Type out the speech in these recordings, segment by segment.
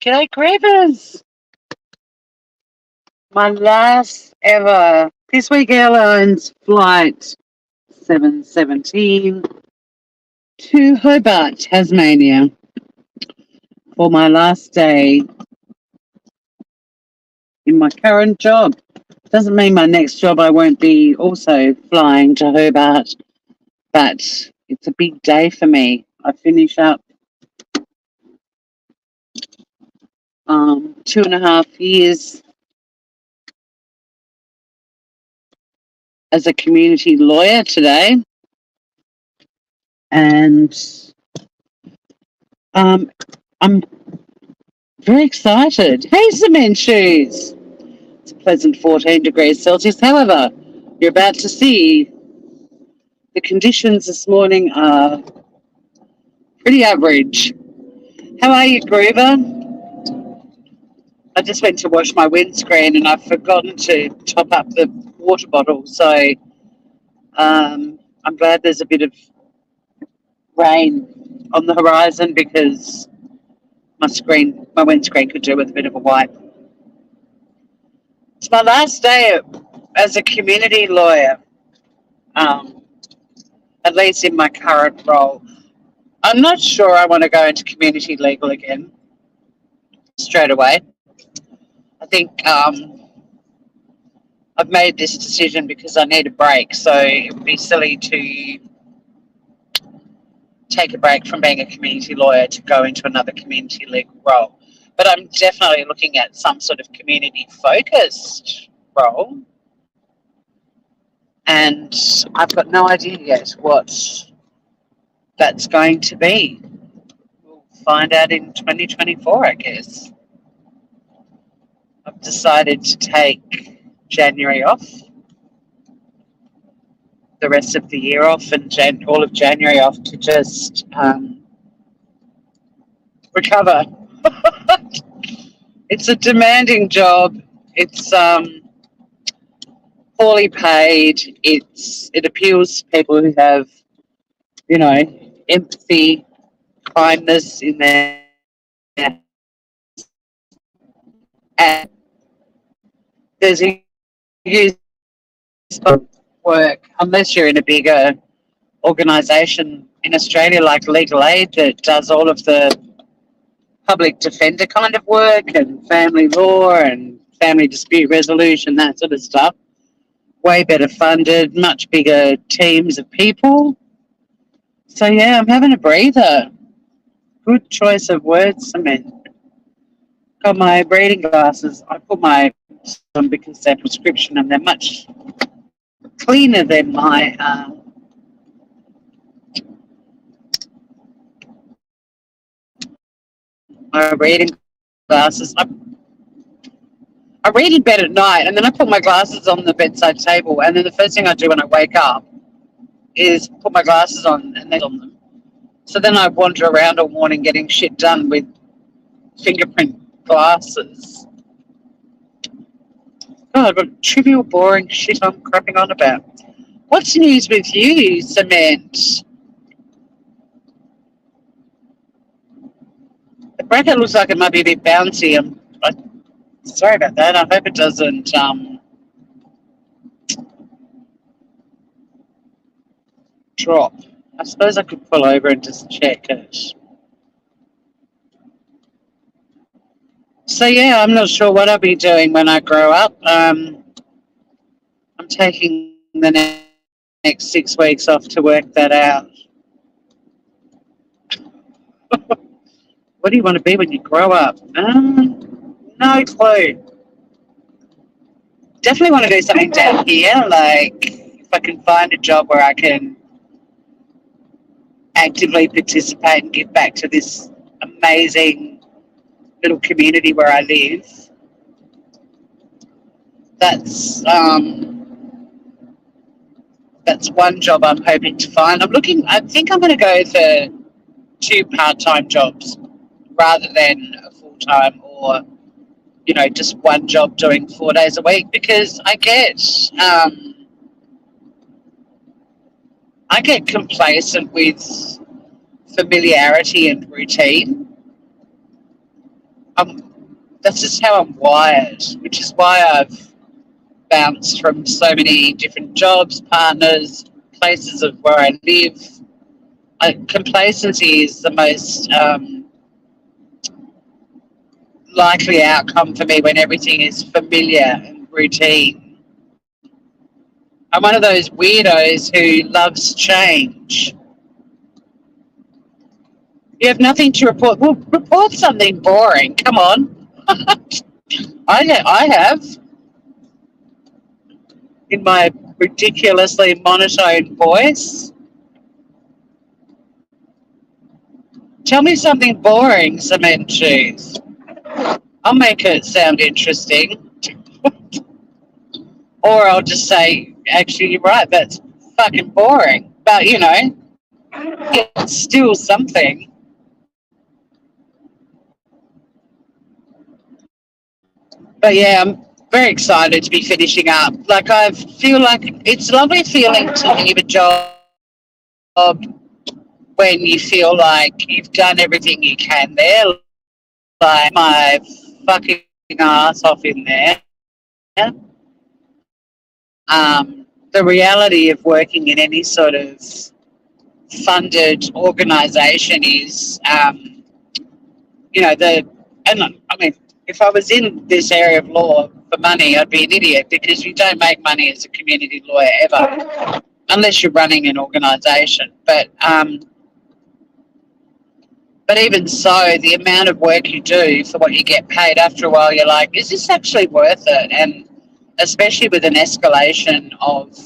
G'day, Grievers! My last ever This Week Airlines flight 717 to Hobart, Tasmania for my last day in my current job. Doesn't mean my next job I won't be also flying to Hobart, but it's a big day for me. I finish up 2.5 years as a community lawyer today, and I'm very excited. Hey, cement shoes! It's a pleasant 14 degrees Celsius. However, you're about to see the conditions this morning are pretty average. How are you, Groover? I just went to wash my windscreen and I've forgotten to top up the water bottle, so I'm glad there's a bit of rain on the horizon because my windscreen could do with a bit of a wipe. It's my last day as a community lawyer, at least in my current role. I'm not sure I want to go into community legal again straight away. I think I've made this decision because I need a break, so it would be silly to take a break from being a community lawyer to go into another community legal role. But I'm definitely looking at some sort of community-focused role, and I've got no idea yet what that's going to be. We'll find out in 2024, I guess. I've decided to take January off, the rest of the year off, and all of January off to just recover. It's a demanding job. It's poorly paid. It appeals to people who have, empathy, kindness in their, and there's a use of work unless you're in a bigger organisation in Australia like Legal Aid that does all of the public defender kind of work and family law and family dispute resolution, that sort of stuff. Way better funded, much bigger teams of people. So yeah, I'm having a breather. Good choice of words, Cement. Got my reading glasses. I put my on because they're prescription and they're much cleaner than my reading glasses. I read in bed at night, and then I put my glasses on the bedside table, and then the first thing I do when I wake up is put my glasses on and then on them. So then I wander around all morning getting shit done with fingerprint glasses. God, what trivial, boring shit I'm crapping on about. What's the news with you, Cement? The bracket looks like it might be a bit bouncy. Sorry about that. I hope it doesn't drop. I suppose I could pull over and just check it. So yeah, I'm not sure what I'll be doing when I grow up. I'm taking the next 6 weeks off to work that out. What do you want to be when you grow up? No clue. Definitely want to do something down here, like if I can find a job where I can actively participate and give back to this amazing little community where I live. That's one job I'm hoping to find. I think I'm going to go for 2 part-time jobs rather than a full-time or, just one job doing 4 days a week, because I get complacent with familiarity and routine. That's just how I'm wired, which is why I've bounced from so many different jobs, partners, places of where I live. Complacency is the most likely outcome for me when everything is familiar and routine. I'm one of those weirdos who loves change. You have nothing to report. Well, report something boring. Come on. I have in my ridiculously monotone voice. Tell me something boring, cement shoes. I'll make it sound interesting. Or I'll just say, actually, you're right, that's fucking boring. But, it's still something. But yeah, I'm very excited to be finishing up. Like, I feel like it's a lovely feeling to leave a job when you feel like you've done everything you can there. Like, my fucking ass off in there. The reality of working in any sort of funded organisation is, the and I mean, if I was in this area of law for money, I'd be an idiot because you don't make money as a community lawyer ever, unless you're running an organisation. But even so, the amount of work you do for what you get paid, after a while, you're like, is this actually worth it? And especially with an escalation of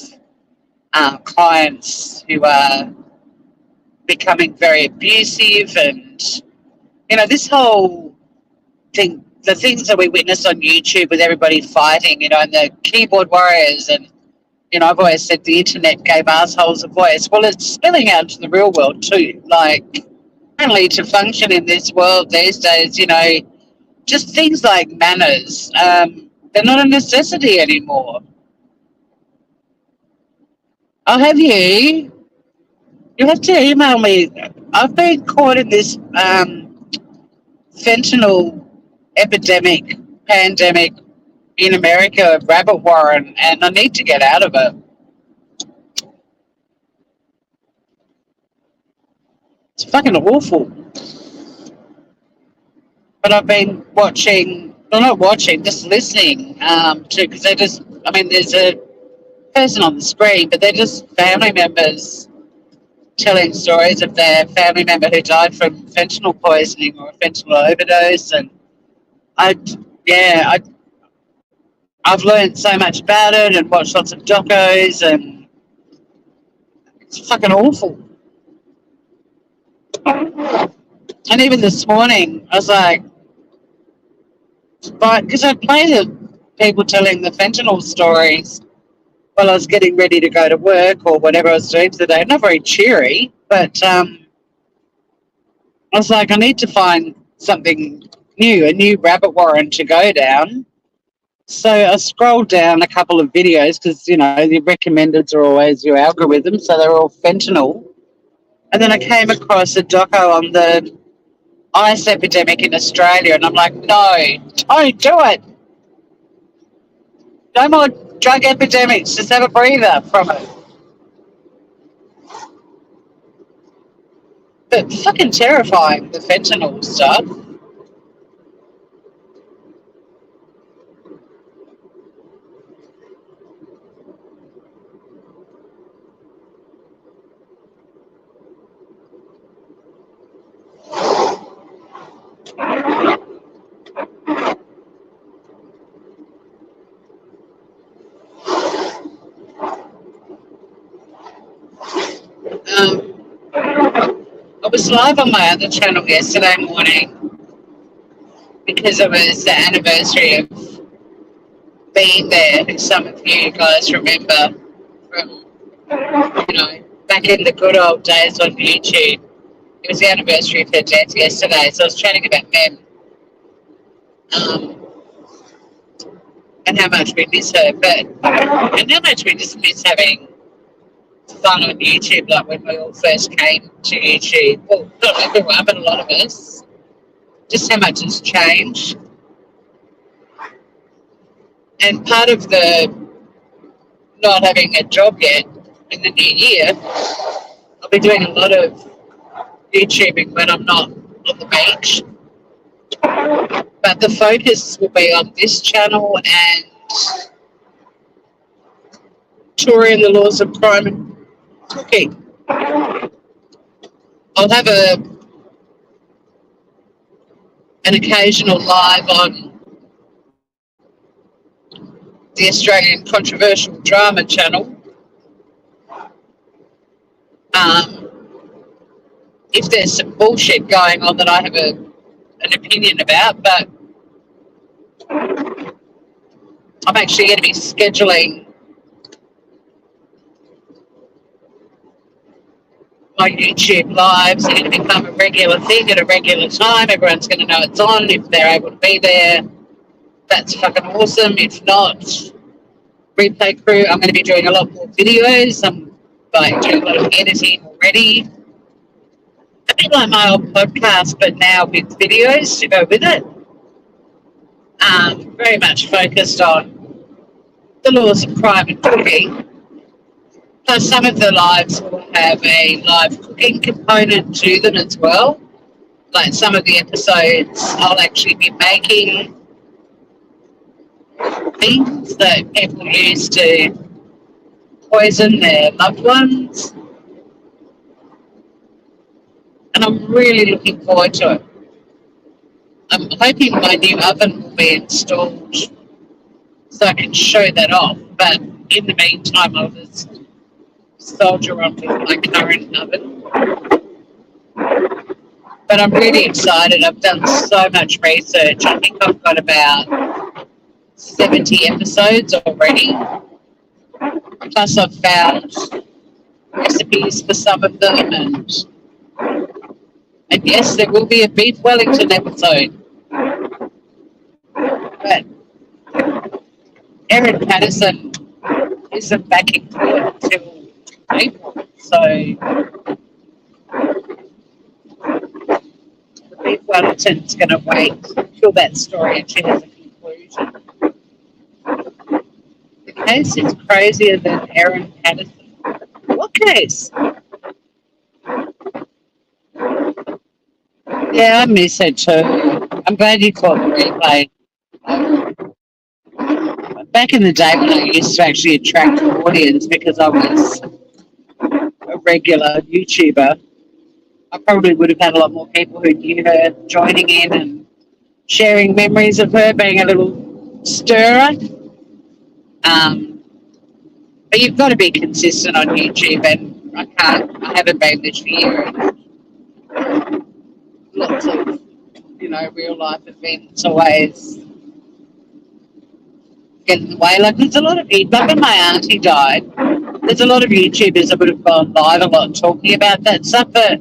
clients who are becoming very abusive, and this whole thing, the things that we witness on YouTube with everybody fighting, and the keyboard warriors, and I've always said the internet gave assholes a voice. Well, it's spilling out to the real world too. Like, only to function in this world these days, just things like manners, they're not a necessity anymore. I'll have you. You'll have to email me. I've been caught in this fentanyl epidemic, pandemic in America, rabbit warren, and I need to get out of it. It's fucking awful. But I've been watching, well, not watching, just listening to, because there's a person on the screen, but they're just family members telling stories of their family member who died from fentanyl poisoning or a fentanyl overdose. And I, yeah, I've learned so much about it and watched lots of docos, and it's fucking awful. And even this morning, I was like, but because I play the people telling the fentanyl stories while I was getting ready to go to work or whatever I was doing today. Not very cheery, but I was like, I need to find something new, a new rabbit warren to go down. So I scrolled down a couple of videos because, the recommendeds are always your algorithm, so they're all fentanyl. And then I came across a doco on the ice epidemic in Australia, and I'm like, no, don't do it. No more drug epidemics. Just have a breather from it. But fucking terrifying, the fentanyl stuff. I was live on my other channel yesterday morning because it was the anniversary of being there. Some of you guys remember from, back in the good old days on YouTube. It was the anniversary of her death yesterday, so I was chatting about Mem, um, and how much we miss her, and how much we just miss having fun on YouTube, like when we all first came to YouTube. Well, not everyone, but a lot of us. just how much has changed. And part of the not having a job yet in the new year, I'll be doing a lot of YouTubing when I'm not on the beach. But the focus will be on this channel and touring the laws of crime and cooking. I'll have an occasional live on the Australian Controversial Drama channel. If there's some bullshit going on that I have an opinion about, but I'm actually going to be scheduling my YouTube lives. Are going to become a regular thing at a regular time. Everyone's going to know it's on if they're able to be there. That's fucking awesome. If not, replay crew, I'm going to be doing a lot more videos. I'm doing a lot of editing already. A bit like my old podcast, but now with videos to go with it. Very much focused on the laws of crime and cooking. Plus, some of the lives will have a live cooking component to them as well. Like some of the episodes, I'll actually be making things that people use to poison their loved ones. And I'm really looking forward to it. I'm hoping my new oven will be installed so I can show that off. But in the meantime, I'll just soldier on with my current oven. But I'm really excited. I've done so much research. I think I've got about 70 episodes already. Plus I've found recipes for some of them, and yes, there will be a beef Wellington episode. But Erin Patterson isn't back in court until April, so the beef Wellington's going to wait until that story actually has a conclusion. The case is crazier than Erin Patterson. What case? Yeah, I miss her too. I'm glad you caught the replay. Back in the day when I used to actually attract an audience because I was a regular YouTuber, I probably would have had a lot more people who knew her joining in and sharing memories of her being a little stirrer. But you've got to be consistent on YouTube, and I haven't been this year. And lots of, real life events always get in the way. Like, there's a lot of people, like when my auntie died, there's a lot of YouTubers that would have gone live a lot talking about that stuff, but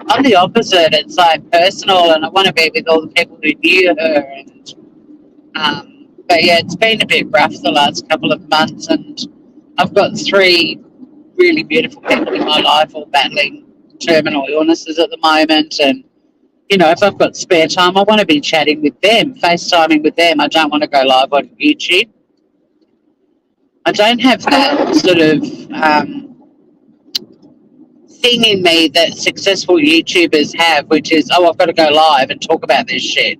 I'm the opposite. It's like personal, and I want to be with all the people who knew her. And but yeah, it's been a bit rough the last couple of months, and I've got 3 really beautiful people in my life all battling terminal illnesses at the moment. And if I've got spare time, I want to be chatting with them, FaceTiming with them. I don't want to go live on YouTube. I don't have that sort of thing in me that successful YouTubers have, which is, I've got to go live and talk about this shit.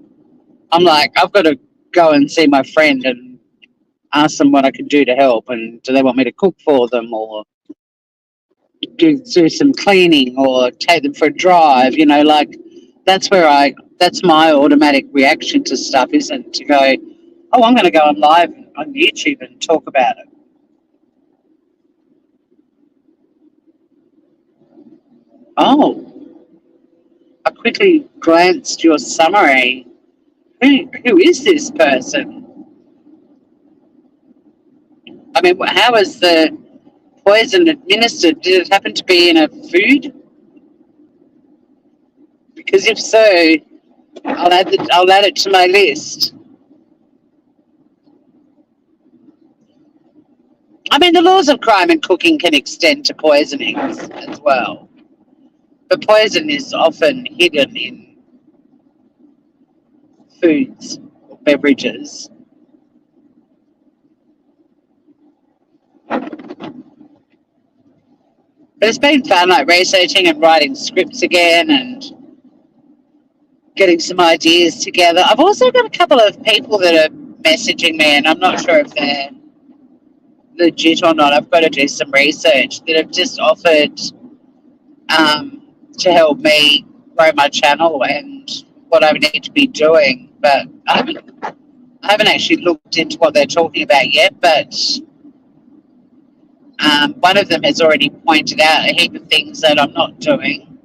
I'm like, I've got to go and see my friend and ask them what I can do to help, and do they want me to cook for them, or do some cleaning, or take them for a drive, like that's my automatic reaction to stuff, isn't to go, I'm going to go on live on YouTube and talk about it. I quickly glanced your summary. Who is this person? I mean, how was the poison administered? Did it happen to be in a food? Because if so, I'll add it to my list. I mean, the laws of crime and cooking can extend to poisonings as well. But poison is often hidden in foods or beverages. But it's been fun, like researching and writing scripts again and getting some ideas together. I've also got a couple of people that are messaging me, and I'm not sure if they're legit or not. I've got to do some research that have just offered to help me grow my channel and what I need to be doing. But I haven't actually looked into what they're talking about yet. But one of them has already pointed out a heap of things that I'm not doing.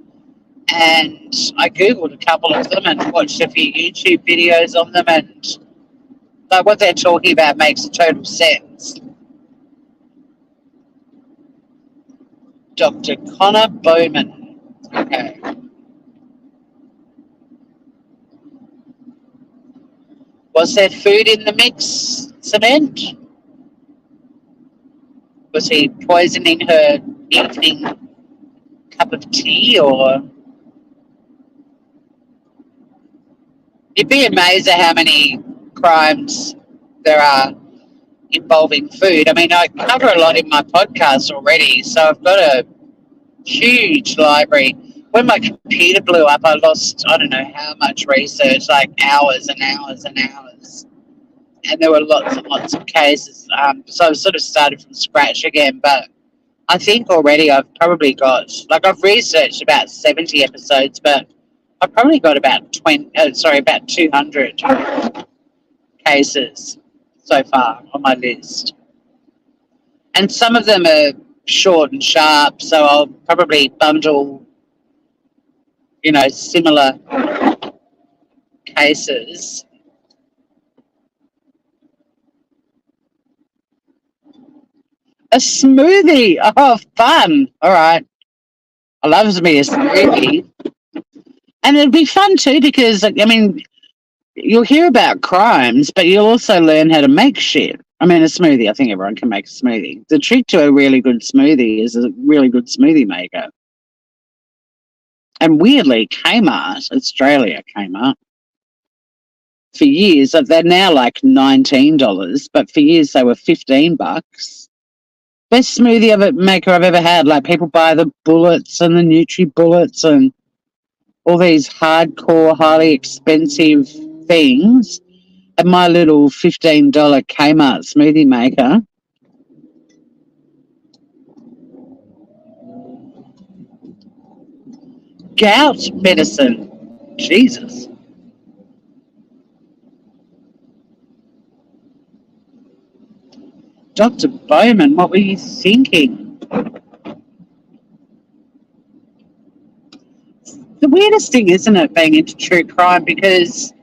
And I googled a couple of them and watched a few YouTube videos on them, and like what they're talking about makes total sense. Dr. Connor Bowman. Okay. Was there food in the mix, Cement? Was he poisoning her evening cup of tea, or? You'd be amazed at how many crimes there are involving food. I mean, I cover a lot in my podcast already, so I've got a huge library. When my computer blew up, I lost, I don't know how much research, like hours and hours and hours. And there were lots and lots of cases. So I've sort of started from scratch again. But I think already I've probably got, like I've researched about 70 episodes, but I've probably got about about 200 cases so far on my list. And some of them are short and sharp, so I'll probably bundle, similar cases. A smoothie. Oh, fun. All right. I love me a smoothie. And it'd be fun too because, I mean, you'll hear about crimes, but you'll also learn how to make shit. I mean, a smoothie, I think everyone can make a smoothie. The trick to a really good smoothie is a really good smoothie maker. And weirdly, Kmart, Australia Kmart, for years, they're now like $19, but for years they were $15. Best smoothie maker I've ever had. Like, people buy the bullets and the Nutri-Bullets and all these hardcore, highly expensive things. And my little $15 Kmart smoothie maker, gout medicine. Jesus. Dr. Bowman, what were you thinking? The weirdest thing, isn't it, being into true crime, because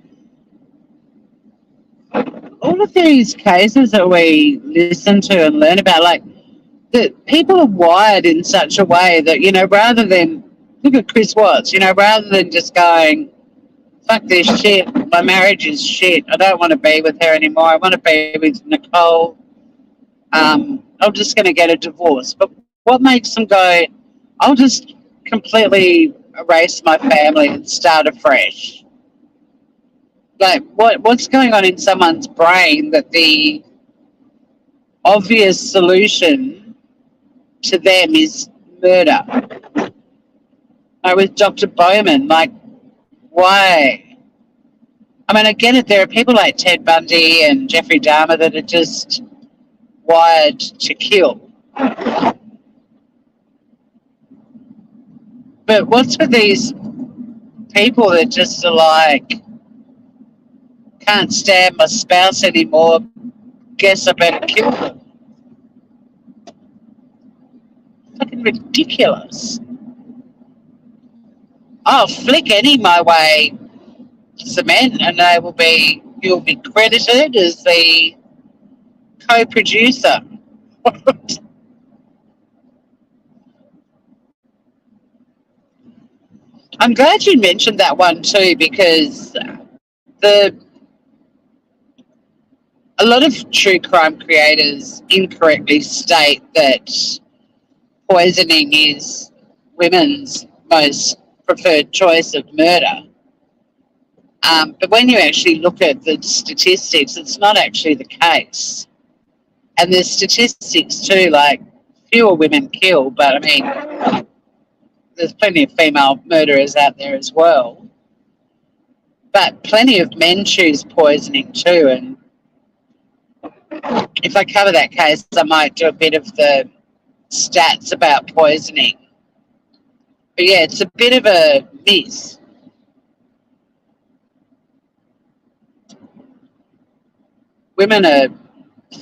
all of these cases that we listen to and learn about, like, that people are wired in such a way that, rather than, look at Chris Watts, rather than just going, fuck this shit, my marriage is shit, I don't want to be with her anymore, I want to be with Nicole, I'm just going to get a divorce. But what makes them go, I'll just completely erase my family and start afresh? Like, what's going on in someone's brain that the obvious solution to them is murder? Like with Dr. Bowman, like, why? I mean, I get it, there are people like Ted Bundy and Jeffrey Dahmer that are just wired to kill. But what's with these people that just are like, can't stand my spouse anymore, guess I better kill them? Fucking ridiculous. I'll flick any my way, Cement, and you'll be credited as the co-producer. I'm glad you mentioned that one too, because a lot of true crime creators incorrectly state that poisoning is women's most preferred choice of murder. But when you actually look at the statistics, it's not actually the case. And there's statistics too, like fewer women kill, but I mean, there's plenty of female murderers out there as well. But plenty of men choose poisoning too. And if I cover that case, I might do a bit of the stats about poisoning. But yeah, it's a bit of a myth. Women are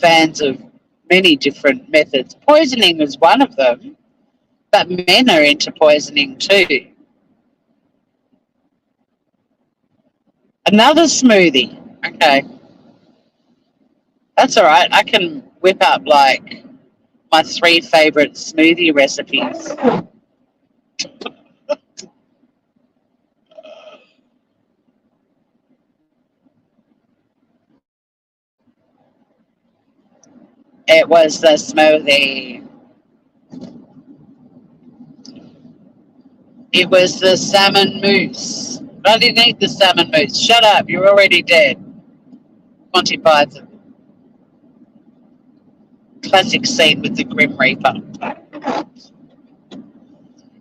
fans of many different methods. Poisoning is one of them, but men are into poisoning too. Another smoothie. Okay, that's all right. I can whip up like my 3 favorite smoothie recipes. It was the smoothie. It was the salmon mousse. I didn't eat the salmon mousse. Shut up, you're already dead. Monty Python. Classic scene with the Grim Reaper.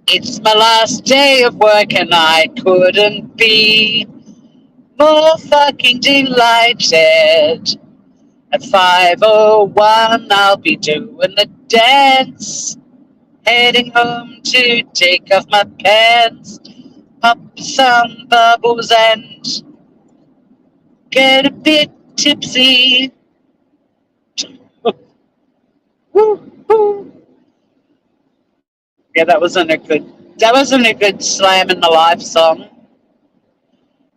It's my last day of work and I couldn't be more fucking delighted. At 5:01 I'll be doing the dance. Heading home to take off my pants. Pop some bubbles and get a bit tipsy. Woo, woo. Yeah, that wasn't a good slam in the life song.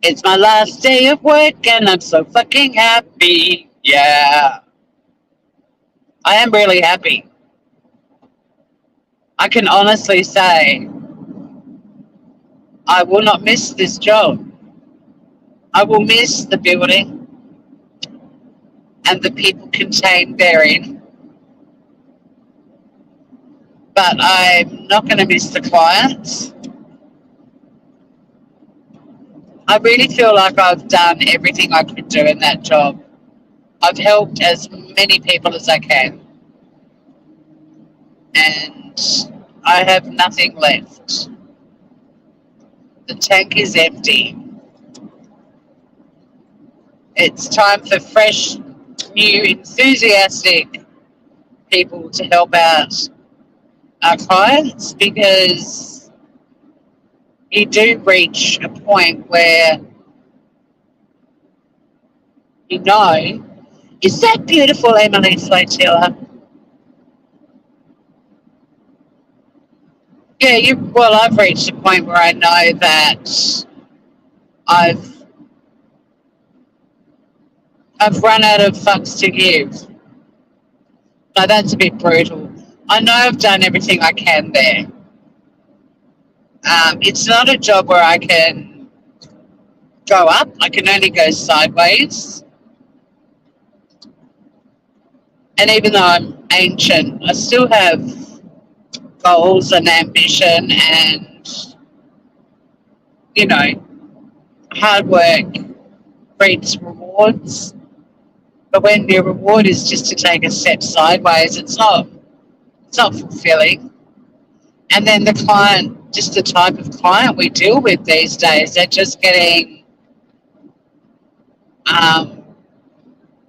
It's my last day of work and I'm so fucking happy. Yeah. I am really happy. I can honestly say I will not miss this job. I will miss the building and the people contained therein, but I'm not going to miss the clients. I really feel like I've done everything I could do in that job. I've helped as many people as I can, and I have nothing left. The tank is empty. It's time for fresh, new, enthusiastic people to help out our clients, because you do reach a point where you know, is that beautiful Emily Flotilla? Yeah, well, I've reached a point where I know that I've I've run out of fucks to give. No, that's a bit brutal. I know I've done everything I can there. It's not a job where I can go up. I can only go sideways. And even though I'm ancient, I still have goals and ambition and, you know, hard work breeds rewards. But when your reward is just to take a step sideways, it's not fulfilling. And then the client, just the type of client we deal with these days, they're just getting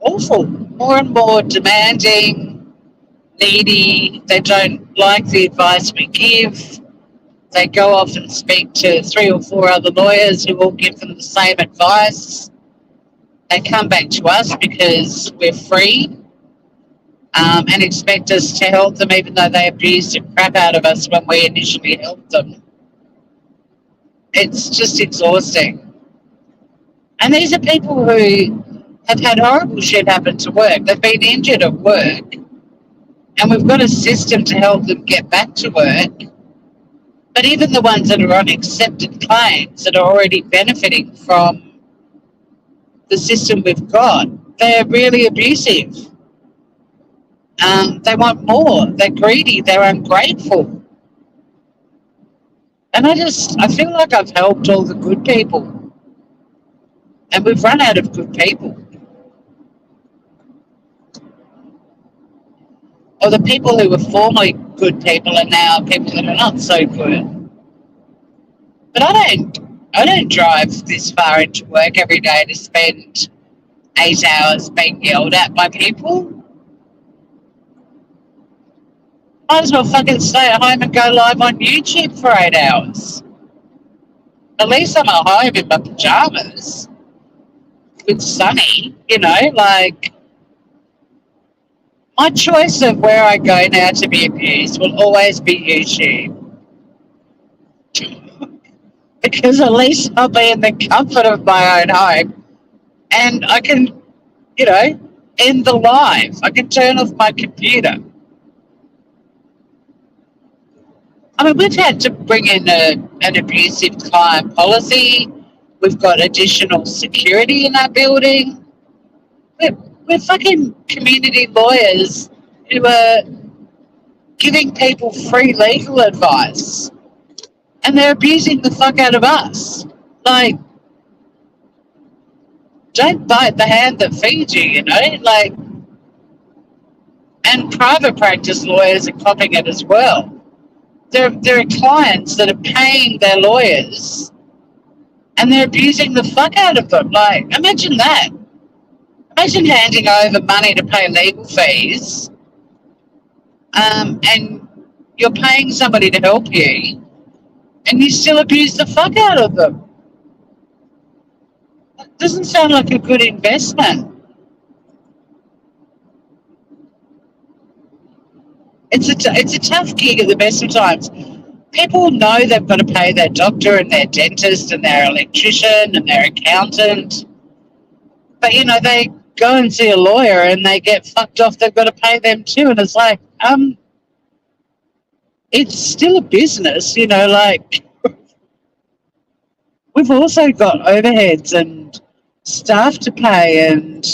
awful, more and more demanding, needy. They don't like the advice we give. They go off and speak to 3 or 4 other lawyers who all give them the same advice. They come back to us because we're free, and expect us to help them, even though they abused the crap out of us when we initially helped them. It's just exhausting. And these are people who have had horrible shit happen to work. They've been injured at work, and we've got a system to help them get back to work. But even the ones that are on accepted claims that are already benefiting from the system we've got, they're really abusive. They want more. They're greedy. They're ungrateful. And I feel like I've helped all the good people. And we've run out of good people. Or the people who were formerly good people are now people that are not so good. But I don't drive this far into work every day to spend 8 hours being yelled at by people. Might as well fucking stay at home and go live on YouTube for 8 hours. At least I'm at home in my pajamas. It's sunny, like my choice of where I go now to be abused will always be YouTube. Because at least I'll be in the comfort of my own home and I can, end the live. I can turn off my computer. I mean, we've had to bring in an abusive client policy. We've got additional security in our building. We're fucking community lawyers who are giving people free legal advice. And they're abusing the fuck out of us. Like, don't bite the hand that feeds you, Like, and private practice lawyers are copping it as well. There are clients that are paying their lawyers and they're abusing the fuck out of them. Like, imagine that. Imagine handing over money to pay legal fees, and you're paying somebody to help you, and you still abuse the fuck out of them. That doesn't sound like a good investment. It's a tough gig at the best of times. People know they've got to pay their doctor and their dentist and their electrician and their accountant. But, they go and see a lawyer and they get fucked off. They've got to pay them too. And it's like, it's still a business, like we've also got overheads and staff to pay. And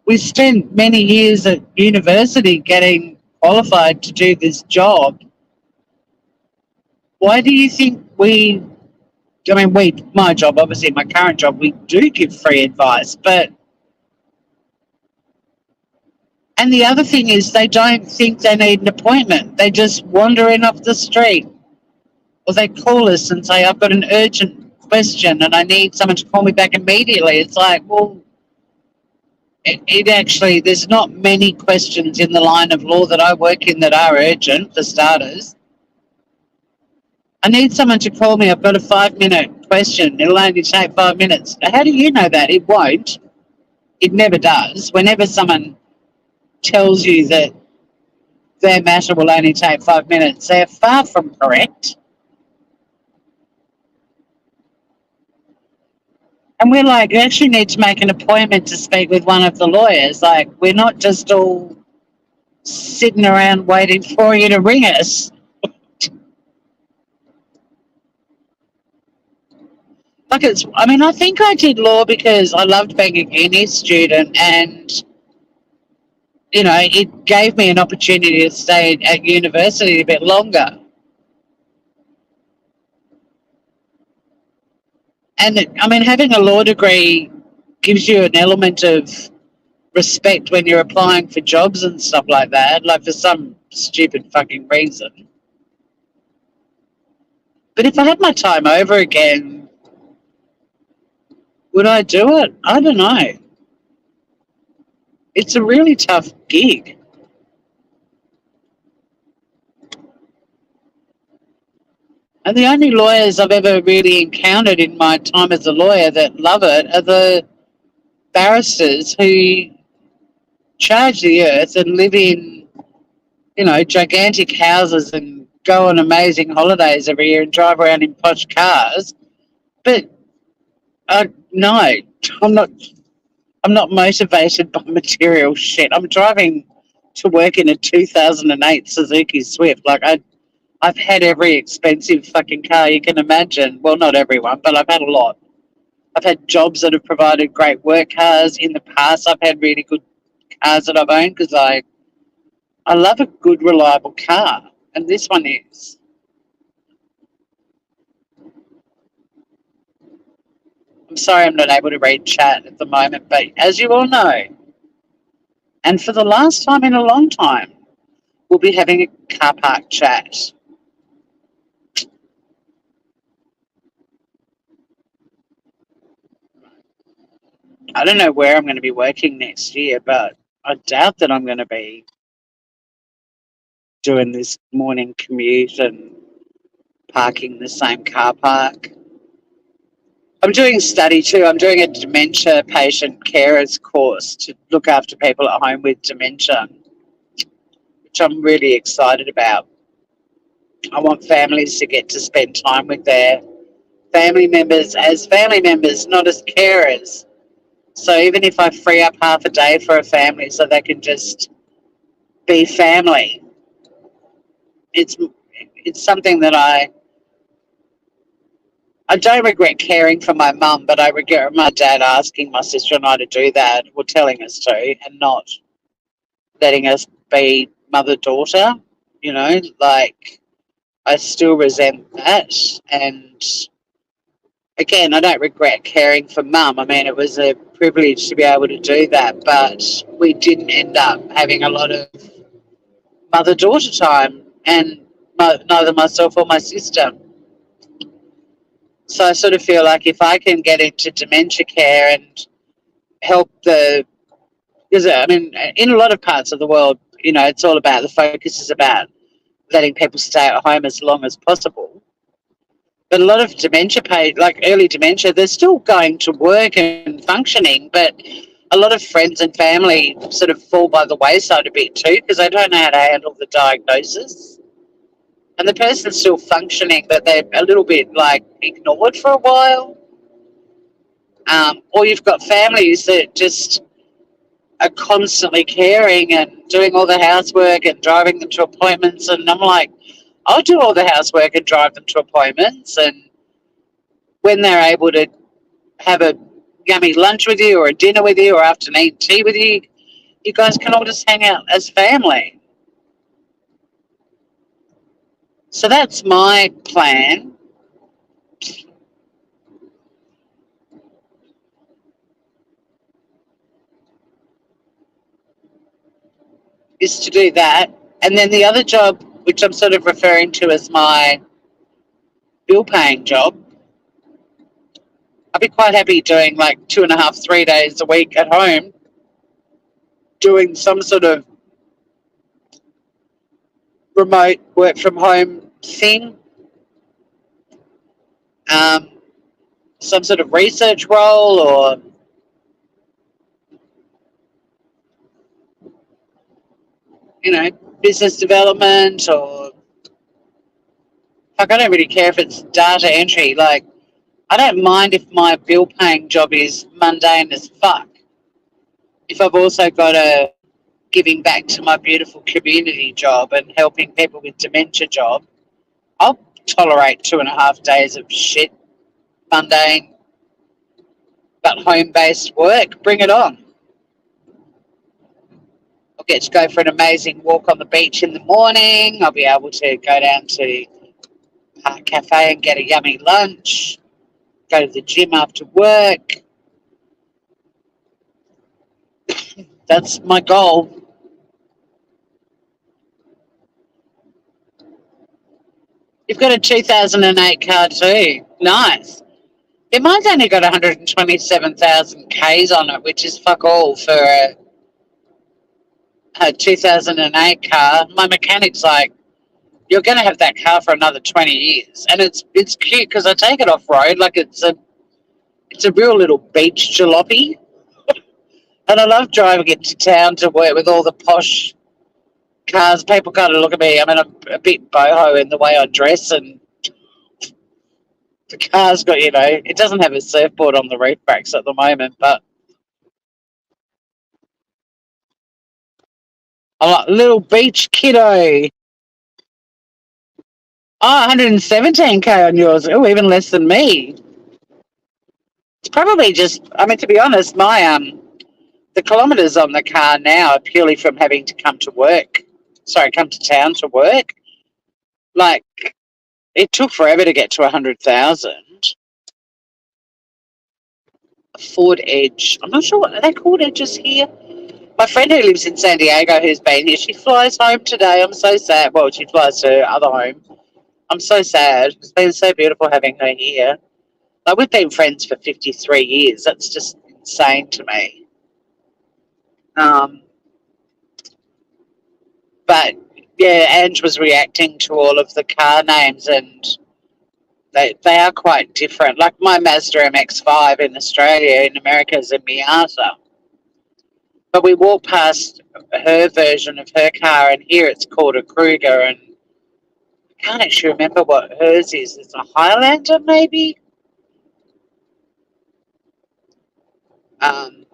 we spent many years at university getting qualified to do this job. Why do you think my job, obviously my current job, we do give free advice, and the other thing is they don't think they need an appointment. They just wander in off the street. Or they call us and say, I've got an urgent question and I need someone to call me back immediately. It's like, well, it actually, there's not many questions in the line of law that I work in that are urgent, for starters. I need someone to call me. I've got a 5-minute question. It'll only take 5 minutes. How do you know that? It won't. It never does. Whenever someone tells you that their matter will only take 5 minutes, they're far from correct. And we're like, you actually need to make an appointment to speak with one of the lawyers. Like, we're not just all sitting around waiting for you to ring us. I think I did law because I loved being a uni student, and it gave me an opportunity to stay at university a bit longer. And having a law degree gives you an element of respect when you're applying for jobs and stuff like that, like for some stupid fucking reason. But if I had my time over again, would I do it? I don't know. It's a really tough gig. And the only lawyers I've ever really encountered in my time as a lawyer that love it are the barristers who charge the earth and live in, gigantic houses and go on amazing holidays every year and drive around in posh cars. But no, I'm not motivated by material shit. I'm driving to work in a 2008 Suzuki Swift. Like, I've had every expensive fucking car you can imagine. Well, not everyone, but I've had a lot. I've had jobs that have provided great work cars. In the past, I've had really good cars that I've owned because I love a good, reliable car, and this one is. I'm sorry I'm not able to read chat at the moment, but as you all know, and for the last time in a long time, we'll be having a car park chat. I don't know where I'm going to be working next year, but I doubt that I'm going to be doing this morning commute and parking the same car park. I'm doing study too. I'm doing a dementia patient carers course to look after people at home with dementia, which I'm really excited about. I want families to get to spend time with their family members as family members, not as carers. So even if I free up half a day for a family so they can just be family, it's it's something that I don't regret caring for my mum, but I regret my dad asking my sister and I to do that, or telling us to, and not letting us be mother daughter. You know, like I still resent that, and again, I don't regret caring for mum. I mean, it was a privilege to be able to do that, but we didn't end up having a lot of mother daughter time, and neither myself or my sister. So I sort of feel like if I can get into dementia care and help because I mean, in a lot of parts of the world, you know, it's all about the focus is about letting people stay at home as long as possible. But a lot of dementia, like early dementia, they're still going to work and functioning, but a lot of friends and family sort of fall by the wayside a bit too because they don't know how to handle the diagnosis. And the person's still functioning, but they're a little bit like ignored for a while. Or you've got families that just are constantly caring and doing all the housework and driving them to appointments. And I'm like, I'll do all the housework and drive them to appointments. And when they're able to have a yummy lunch with you or a dinner with you or afternoon tea with you, you guys can all just hang out as family. So that's my plan, is to do that. And then the other job, which I'm sort of referring to as my bill paying job, I'd be quite happy doing like 2.5, 3 days a week at home, doing some sort of remote work from home thing, um, some sort of research role, or you know, business development, or like I don't really care if it's data entry. Like I don't mind if my bill paying job is mundane as fuck. If I've also got a giving back to my beautiful community job and helping people with dementia job, I'll tolerate 2.5 days of shit, mundane but home based work. Bring it on. I'll get to go for an amazing walk on the beach in the morning. I'll be able to go down to Park Cafe and get a yummy lunch, go to the gym after work. That's my goal. You've got a 2008 car too. Nice. Yeah, mine's only got 127,000 Ks on it, which is fuck all for a 2008 car. My mechanic's like, you're going to have that car for another 20 years. And it's cute because I take it off road like it's a real little beach jalopy. And I love driving it to town to work with all the posh cars. People kind of look at me. I mean, I'm a bit boho in the way I dress, and the car's got, you know, it doesn't have a surfboard on the roof racks at the moment, but I'm like, little beach kiddo. Oh, 117K on yours. Oh, even less than me. It's probably just, I mean, to be honest, the kilometres on the car now are purely from having to come to work. Sorry, come to town to work. Like, it took forever to get to 100,000. Ford Edge. I'm not sure what are they called edges here. My friend who lives in San Diego, who's been here, she flies home today. I'm so sad. Well, she flies to her other home. I'm so sad. It's been so beautiful having her here. Like we've been friends for 53 years. That's just insane to me. Um, but yeah, Ange was reacting to all of the car names, and they are quite different. Like my Mazda MX-5 in Australia, in America, is a Miata. But we walk past her version of her car, and here it's called a Kruger, and I can't actually remember what hers is. It's a Highlander, maybe. Um,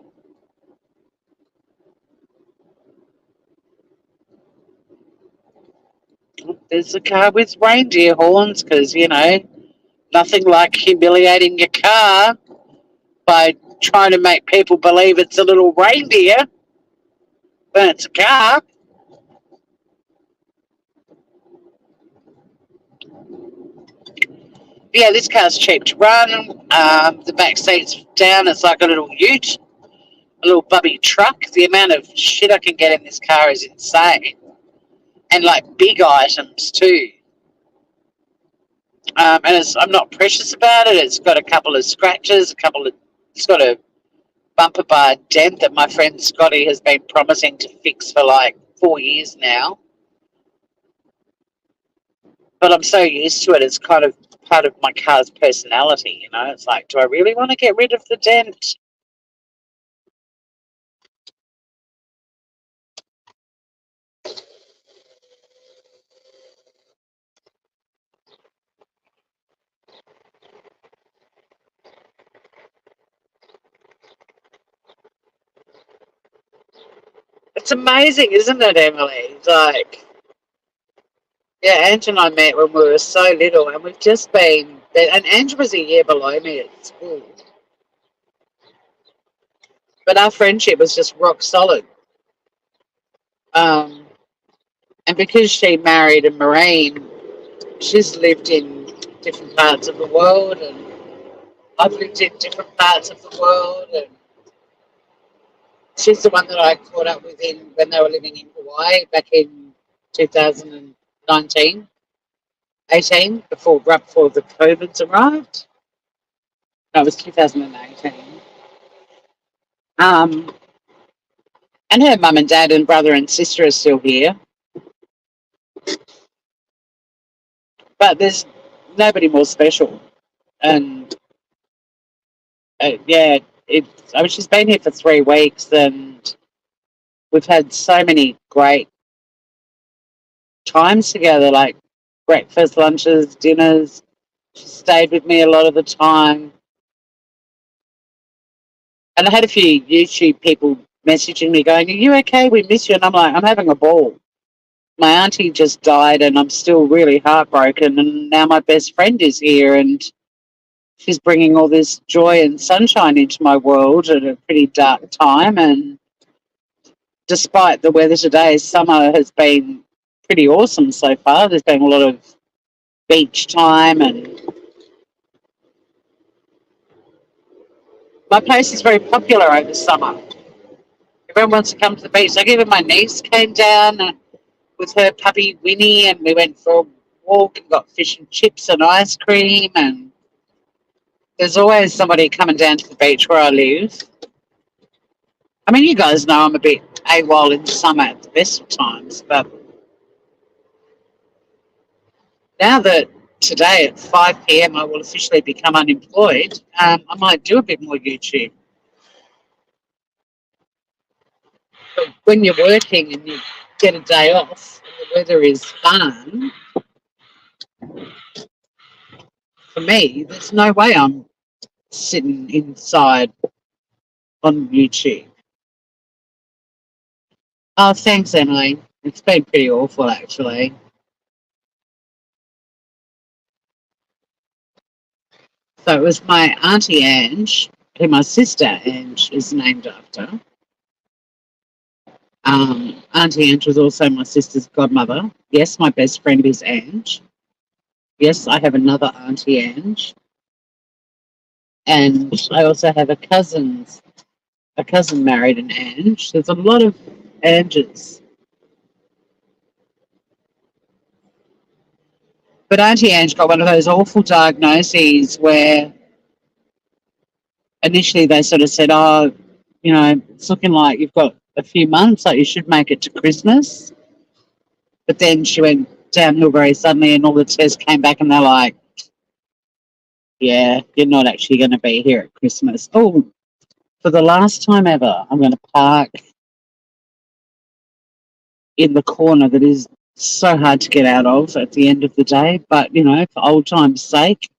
there's a car with reindeer horns because nothing like humiliating your car by trying to make people believe it's a little reindeer when it's a car. Yeah, this car's cheap to run. The back seat's down. It's like a little ute, a little bubby truck. The amount of shit I can get in this car is insane. And like big items too. And I'm not precious about it. It's got a couple of scratches, it's got a bumper bar dent that my friend Scotty has been promising to fix for like 4 years now. But I'm so used to it. It's kind of part of my car's personality. It's like, do I really want to get rid of the dent? It's amazing, isn't it, Emily? Like, yeah, Ange and I met when we were so little, and we've just been. And Ange was a year below me at school, but our friendship was just rock solid. Um, and because she married a Marine, she's lived in different parts of the world, and I've lived in different parts of the world, and she's the one that I caught up with when they were living in Hawaii back in 2019, 18, right before the COVID's arrived. No, it was 2018. Um, and her mum and dad and brother and sister are still here, but there's nobody more special. And yeah, she's been here for 3 weeks, and we've had so many great times together, like breakfast, lunches, dinners. She stayed with me a lot of the time. And I had a few YouTube people messaging me going, "Are you okay? We miss you." And I'm like, I'm having a ball. My auntie just died, and I'm still really heartbroken. And now my best friend is here, and she's bringing all this joy and sunshine into my world at a pretty dark time. And despite the weather today, summer has been pretty awesome so far. There's been a lot of beach time, and my place is very popular over summer. Everyone wants to come to the beach. Like even my niece came down with her puppy Winnie, and we went for a walk and got fish and chips and ice cream. And there's always somebody coming down to the beach where I live. I mean, you guys know I'm a bit AWOL in the summer at the best of times, but now that today at 5 p.m. I will officially become unemployed, I might do a bit more YouTube. But when you're working and you get a day off and the weather is fun, for me, there's no way I'm sitting inside on YouTube. Oh, thanks, Emily. It's been pretty awful, actually. So it was my auntie Ange, who my sister Ange is named after. Auntie Ange was also my sister's godmother. Yes, my best friend is Ange. Yes, I have another Auntie Ange. And I also have a cousin married an Ange. There's a lot of Anges. But Auntie Ange got one of those awful diagnoses where initially they sort of said, oh, you know, it's looking like you've got a few months, like you should make it to Christmas. But then she went downhill very suddenly and all the tests came back and they're like, yeah, you're not actually going to be here at Christmas. Oh, for the last time ever, I'm going to park in the corner that is so hard to get out of at the end of the day. But, you know, for old time's sake.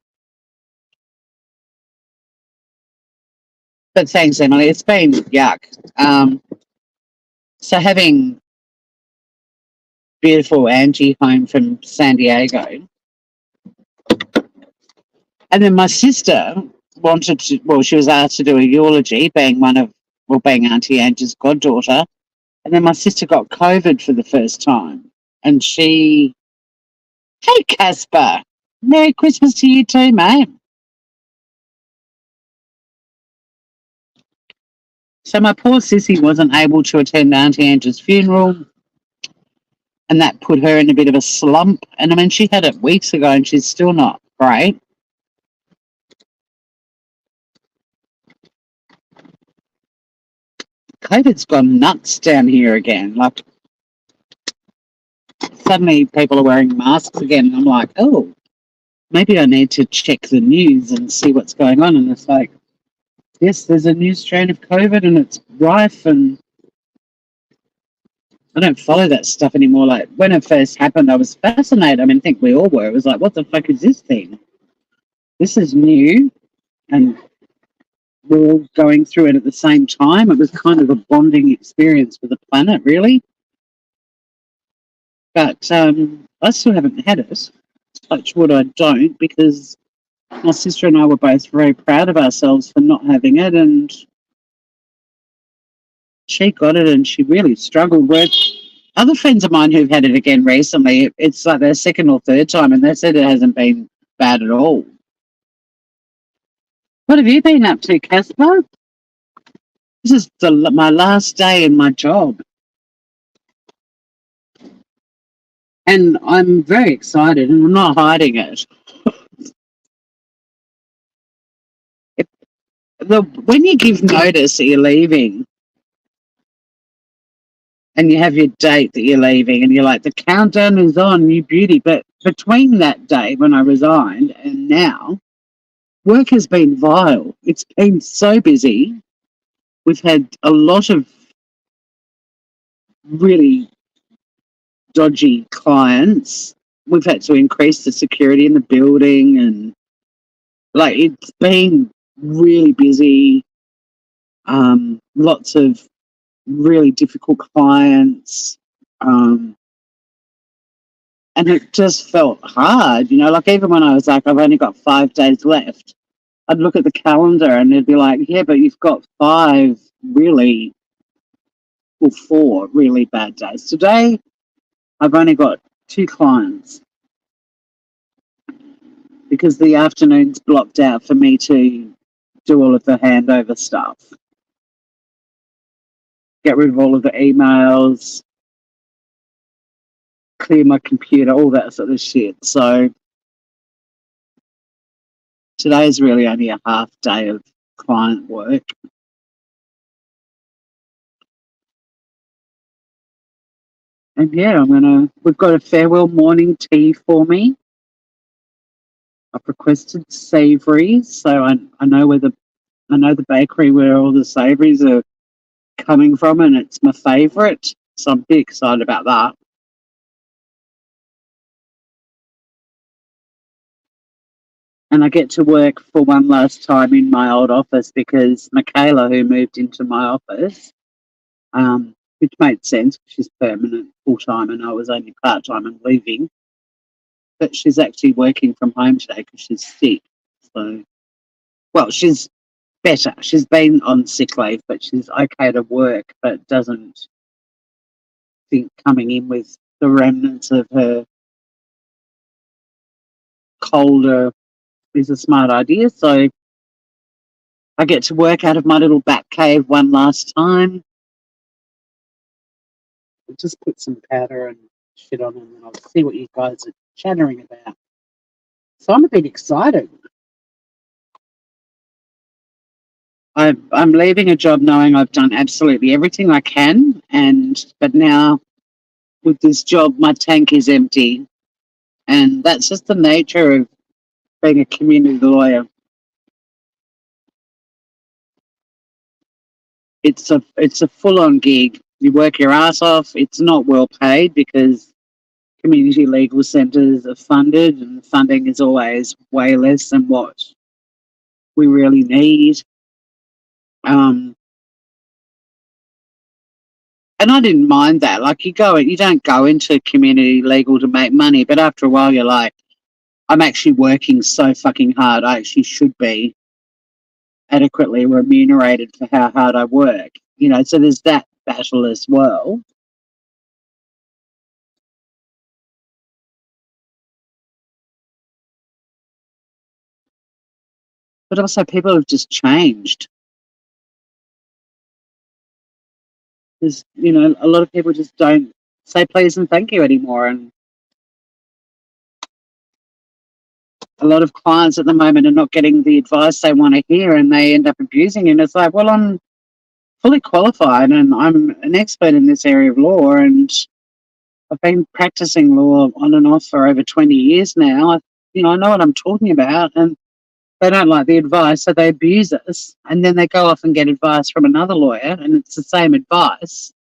But thanks, Emily. It's been yuck. So having beautiful Angie home from San Diego. And then my sister wanted to, well, she was asked to do a eulogy, being being Auntie Angie's goddaughter. And then my sister got COVID for the first time. And hey, Casper, Merry Christmas to you too, mate. So my poor sissy wasn't able to attend Auntie Angie's funeral. And that put her in a bit of a slump. And I mean, she had it weeks ago and she's still not great. COVID's gone nuts down here again. Like, suddenly people are wearing masks again. And I'm like, oh, maybe I need to check the news and see what's going on. And it's like, yes, there's a new strain of COVID and it's rife. And I don't follow that stuff anymore. Like, when it first happened, I was fascinated. I mean, I think we all were. It was like, what the fuck is this thing? This is new. And we're all going through it at the same time. It was kind of a bonding experience for the planet, really. But I still haven't had it. Touch wood, I don't, because my sister and I were both very proud of ourselves for not having it, and she got it and she really struggled with. Other friends of mine who've had it again recently, it's like their second or third time, and they said it hasn't been bad at all. What have you been up to, Casper? This is my last day in my job. And I'm very excited, and I'm not hiding it. When you give notice that you're leaving, and you have your date that you're leaving, and you're like, the countdown is on, you beauty. But between that day when I resigned and now, work has been vile. It's been so busy. We've had a lot of really dodgy clients. We've had to increase the security in the building, and like it's been really busy. Lots of really difficult clients. And it just felt hard, you know, like even when I was like, I've only got 5 days left, I'd look at the calendar and it'd be like, yeah, but you've got 4 really bad days. Today, I've only got 2 clients because the afternoon's blocked out for me to do all of the handover stuff, get rid of all of the emails, clear my computer, all that sort of shit. So today's really only a half day of client work. And yeah, we've got a farewell morning tea for me. I've requested savouries, so I know the bakery where all the savouries are coming from, and it's my favourite. So I'm pretty excited about that. And I get to work for one last time in my old office because Michaela, who moved into my office, which made sense, she's permanent, full-time, and I was only part-time and leaving. But she's actually working from home today because she's sick. So, well, she's better. She's been on sick leave, but she's okay to work, but doesn't think coming in with the remnants of her colder is a smart idea. So I get to work out of my little bat cave one last time. I'll just put some powder and shit on and then I'll see what you guys are chattering about. So I'm a bit excited. I'm leaving a job knowing I've done absolutely everything I can, but now with this job, my tank is empty, and that's just the nature of being a community lawyer. It's a full on gig. You work your ass off. It's not well paid because community legal centres are funded, and funding is always way less than what we really need. And I didn't mind that. Like you don't go into community legal to make money, but after a while you're like, I'm actually working so fucking hard. I actually should be adequately remunerated for how hard I work. So there's that battle as well. But also people have just changed. There's, a lot of people just don't say please and thank you anymore. And a lot of clients at the moment are not getting the advice they want to hear and they end up abusing it. And it's like, well, I'm fully qualified and I'm an expert in this area of law and I've been practicing law on and off for over 20 years now. I know what I'm talking about, and they don't like the advice, so they abuse us. And then they go off and get advice from another lawyer, and it's the same advice.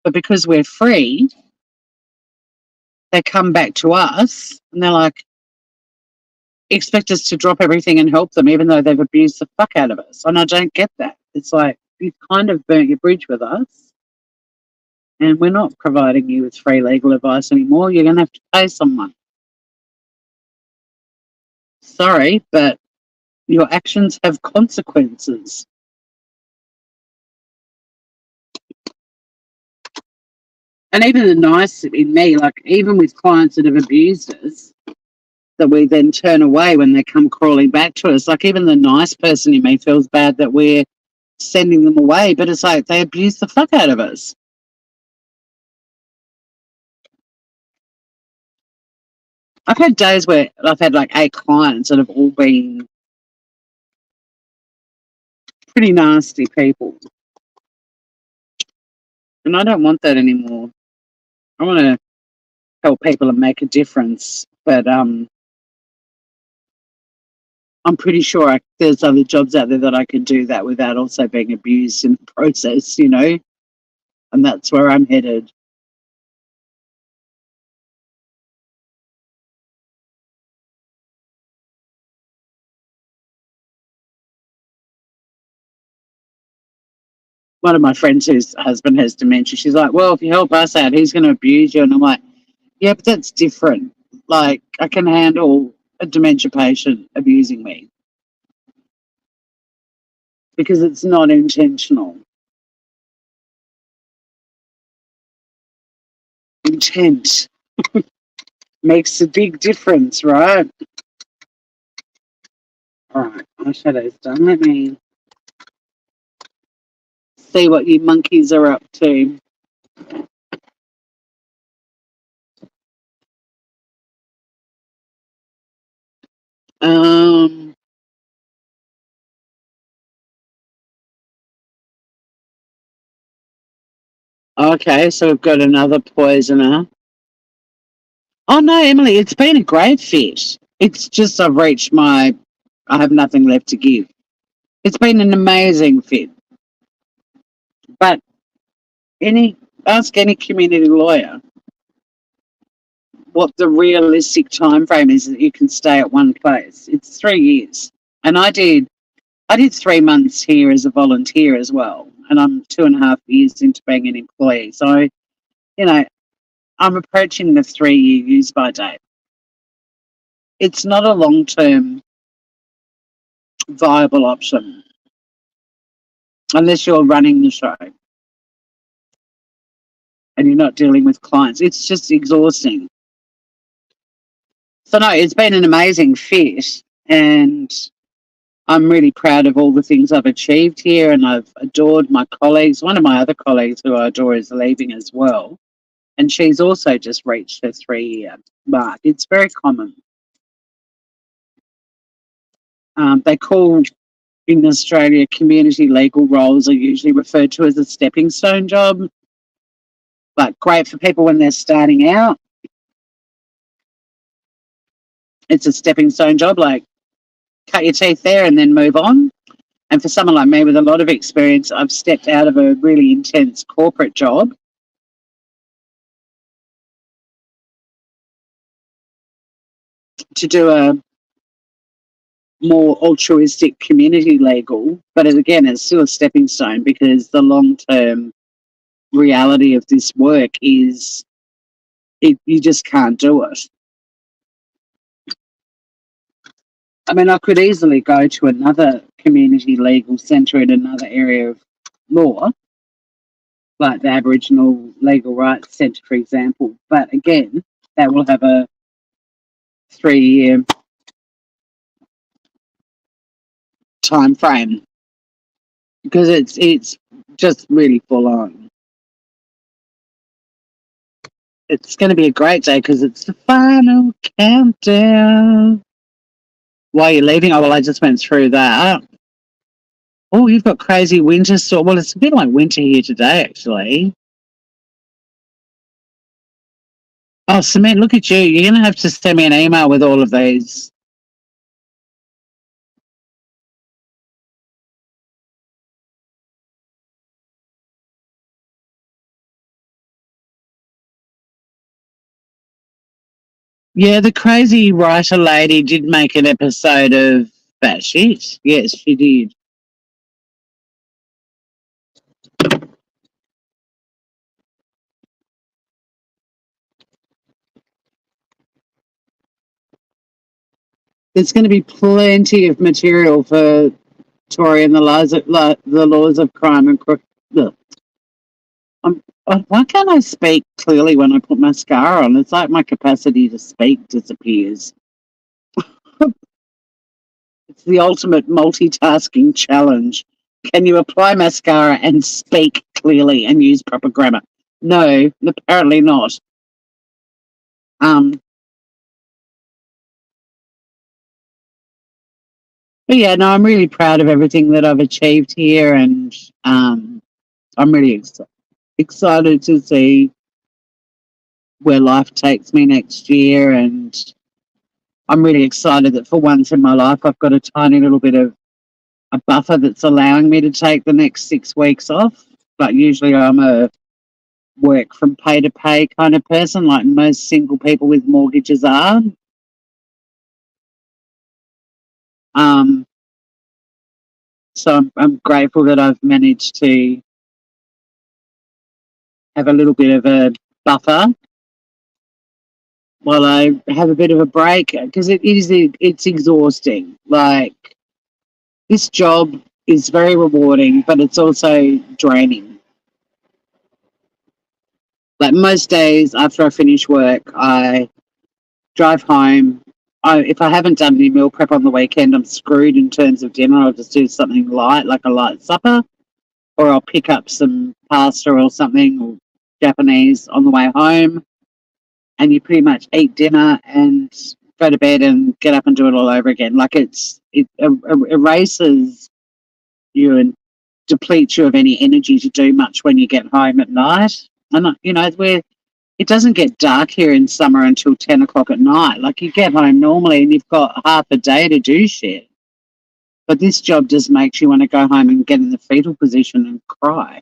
But because we're free, they come back to us, and they're like, expect us to drop everything and help them, even though they've abused the fuck out of us. And I don't get that. It's like, you've kind of burnt your bridge with us, and we're not providing you with free legal advice anymore. You're going to have to pay someone. Sorry, but your actions have consequences. And even the nice in me, like even with clients that have abused us, that we then turn away when they come crawling back to us, like even the nice person in me feels bad that we're sending them away, but it's like they abuse the fuck out of us. I've had days where I've had like 8 clients that have all been pretty nasty people. And I don't want that anymore. I want to help people and make a difference. But I'm pretty sure there's other jobs out there that I could do that without also being abused in the process, and that's where I'm headed. One of my friends whose husband has dementia, she's like, well, if you help us out, he's going to abuse you. And I'm like, yeah, but that's different. Like, I can handle a dementia patient abusing me because it's not intentional. Intent makes a big difference, right? All right, eyeshadow's done. Let me see what you monkeys are up to. Um, okay, so we've got another poisoner. Oh no, Emily, it's been a great fit. It's just I have nothing left to give. It's been an amazing fit. But ask any community lawyer what the realistic time frame is that you can stay at one place. It's 3 years. And I did 3 months here as a volunteer as well. And I'm 2.5 years into being an employee. So, I'm approaching the 3-year use by date. It's not a long-term viable option unless you're running the show and you're not dealing with clients. It's just exhausting. So no, it's been an amazing fit, and I'm really proud of all the things I've achieved here, and I've adored my colleagues. One of my other colleagues who I adore is leaving as well, and she's also just reached her 3-year mark. It's very common. They call in Australia community legal roles are usually referred to as a stepping stone job, but great for people when they're starting out. It's a stepping stone job, like cut your teeth there and then move on. And for someone like me with a lot of experience, I've stepped out of a really intense corporate job to do a more altruistic community legal. But again, it's still a stepping stone because the long-term reality of this work is you just can't do it. I mean, I could easily go to another community legal centre in another area of law, like the Aboriginal Legal Rights Centre, for example. But again, that will have a 3-year time frame because it's just really full on. It's going to be a great day because it's the final countdown. Why are you leaving? Oh, well, I just went through that. Oh, you've got crazy winter storm. Well, it's a bit like winter here today, actually. Oh, Cement, look at you. You're going to have to send me an email with all of these. Yeah, the crazy writer lady did make an episode of Batshit. Yes, she did. There's going to be plenty of material for Tory and the laws of crime and crook. Why can't I speak clearly when I put mascara on? It's like my capacity to speak disappears. It's the ultimate multitasking challenge. Can you apply mascara and speak clearly and use proper grammar? No, apparently not. But yeah, no, I'm really proud of everything that I've achieved here, and I'm really excited to see where life takes me next year. And I'm really excited that for once in my life, I've got a tiny little bit of a buffer that's allowing me to take the next 6 weeks off. But usually I'm a work from pay to pay kind of person, like most single people with mortgages are. So I'm grateful that I've managed to have a little bit of a buffer while I have a bit of a break because it's exhausting. Like this job is very rewarding, but it's also draining. Like most days after I finish work, I drive home. If I haven't done any meal prep on the weekend, I'm screwed in terms of dinner. I'll just do something light, like a light supper, or I'll pick up some pasta or something or Japanese on the way home. And you pretty much eat dinner and go to bed and get up and do it all over again. Like it erases you and depletes you of any energy to do much when you get home at night. And where it doesn't get dark here in summer until 10 o'clock at night. Like you get home normally and you've got half a day to do shit. But this job just makes you want to go home and get in the fetal position and cry.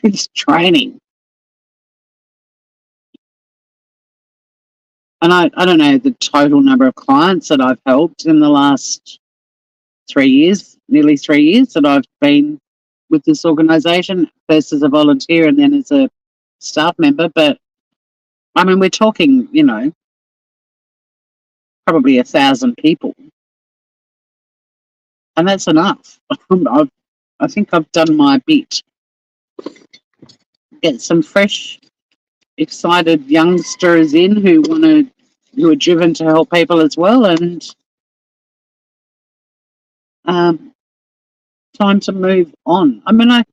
It's training. And I don't know the total number of clients that I've helped in the last 3 years, nearly 3 years that I've been with this organisation, first as a volunteer and then as a staff member. But I mean, we're talking, probably 1,000 people. And that's enough. I think I've done my bit. Get some fresh, excited youngsters in who are driven to help people as well, and um, time to move on. I mean, I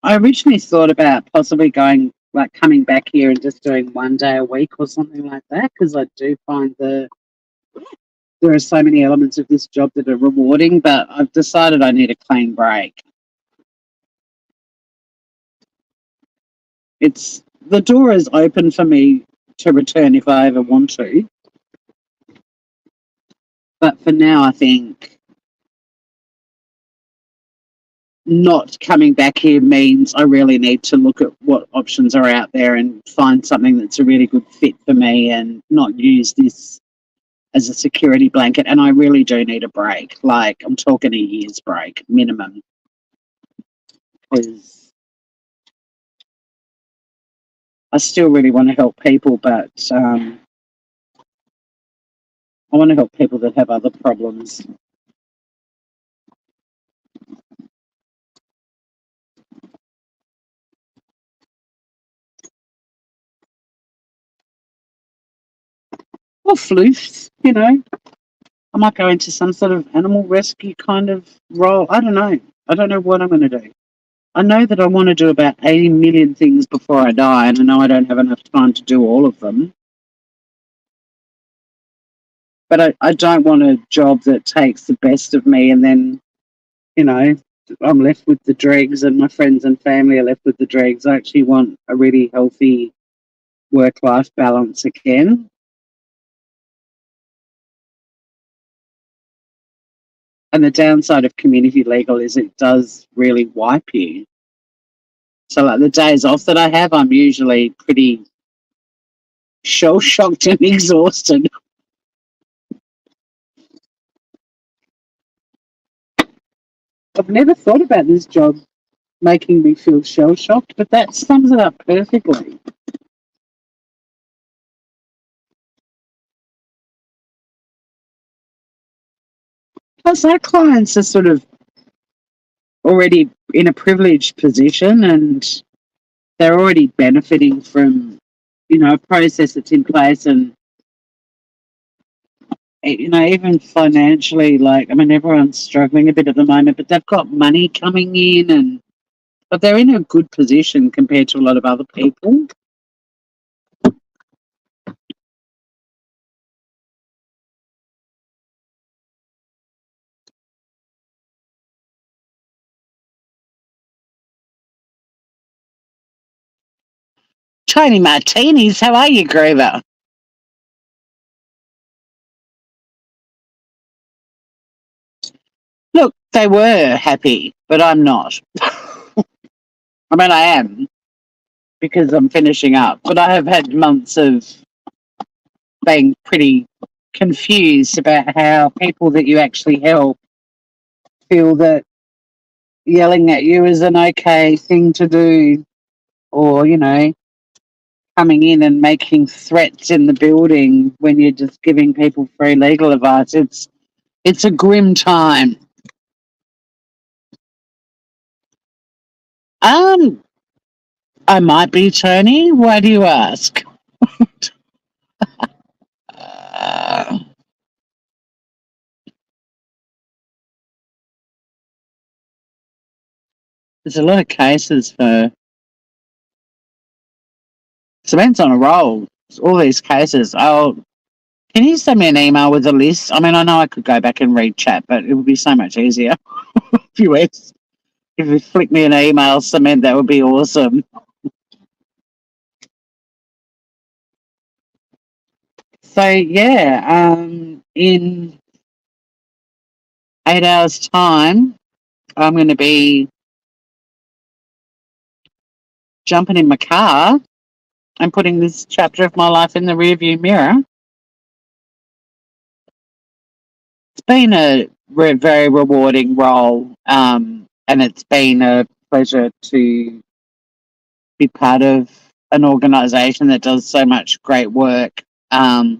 originally thought about possibly going, like coming back here and just doing 1 day a week or something like that, because I do find there are so many elements of this job that are rewarding, but I've decided I need a clean break. The door is open for me to return if I ever want to, but for now, I think not coming back here means I really need to look at what options are out there and find something that's a really good fit for me and not use this as a security blanket. And I really do need a break. Like, I'm talking a year's break minimum, because I still really want to help people, but I want to help people that have other problems. Or floofs, you know. I might go into some sort of animal rescue kind of role. I don't know. I don't know what I'm going to do. I know that I want to do about 80 million things before I die, and I know I don't have enough time to do all of them. But I don't want a job that takes the best of me and then, you know, I'm left with the dregs and my friends and family are left with the dregs. I actually want a really healthy work-life balance again. And the downside of community legal is it does really wipe you. So like the days off that I have, I'm usually pretty shell-shocked and exhausted. I've never thought about this job making me feel shell-shocked, but that sums it up perfectly. Plus, our clients are sort of already in a privileged position and they're already benefiting from, you know, a process that's in place. And, you know, even financially, like, I mean, everyone's struggling a bit at the moment, but they've got money coming in but they're in a good position compared to a lot of other people. Tony Martinis, how are you, Grover? Look, they were happy, but I'm not. I mean, I am because I'm finishing up, but I have had months of being pretty confused about how people that you actually help feel that yelling at you is an okay thing to do, or, you know, coming in and making threats in the building when you're just giving people free legal advice. It's a grim time. Um, I might be, Tony. Why do you ask? Uh, there's a lot of cases for Samantha's on a roll. All these cases. Can you send me an email with a list? I mean, I know I could go back and read chat, but it would be so much easier if you flick me an email, Samantha, that would be awesome. So yeah, in 8 hours' time, I'm going to be jumping in my car and putting this chapter of my life in the rearview mirror. It's been a very rewarding role, and it's been a pleasure to be part of an organisation that does so much great work. But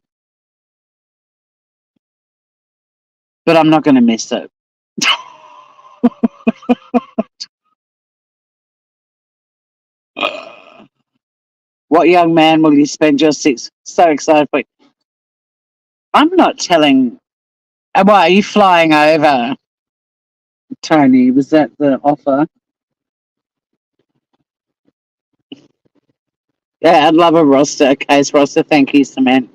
I'm not going to miss it. What young man will you spend your six? So excited for you. I'm not telling. Why are you flying over? Tony, was that the offer? Yeah, I'd love a roster, a case roster. Thank you, Samantha.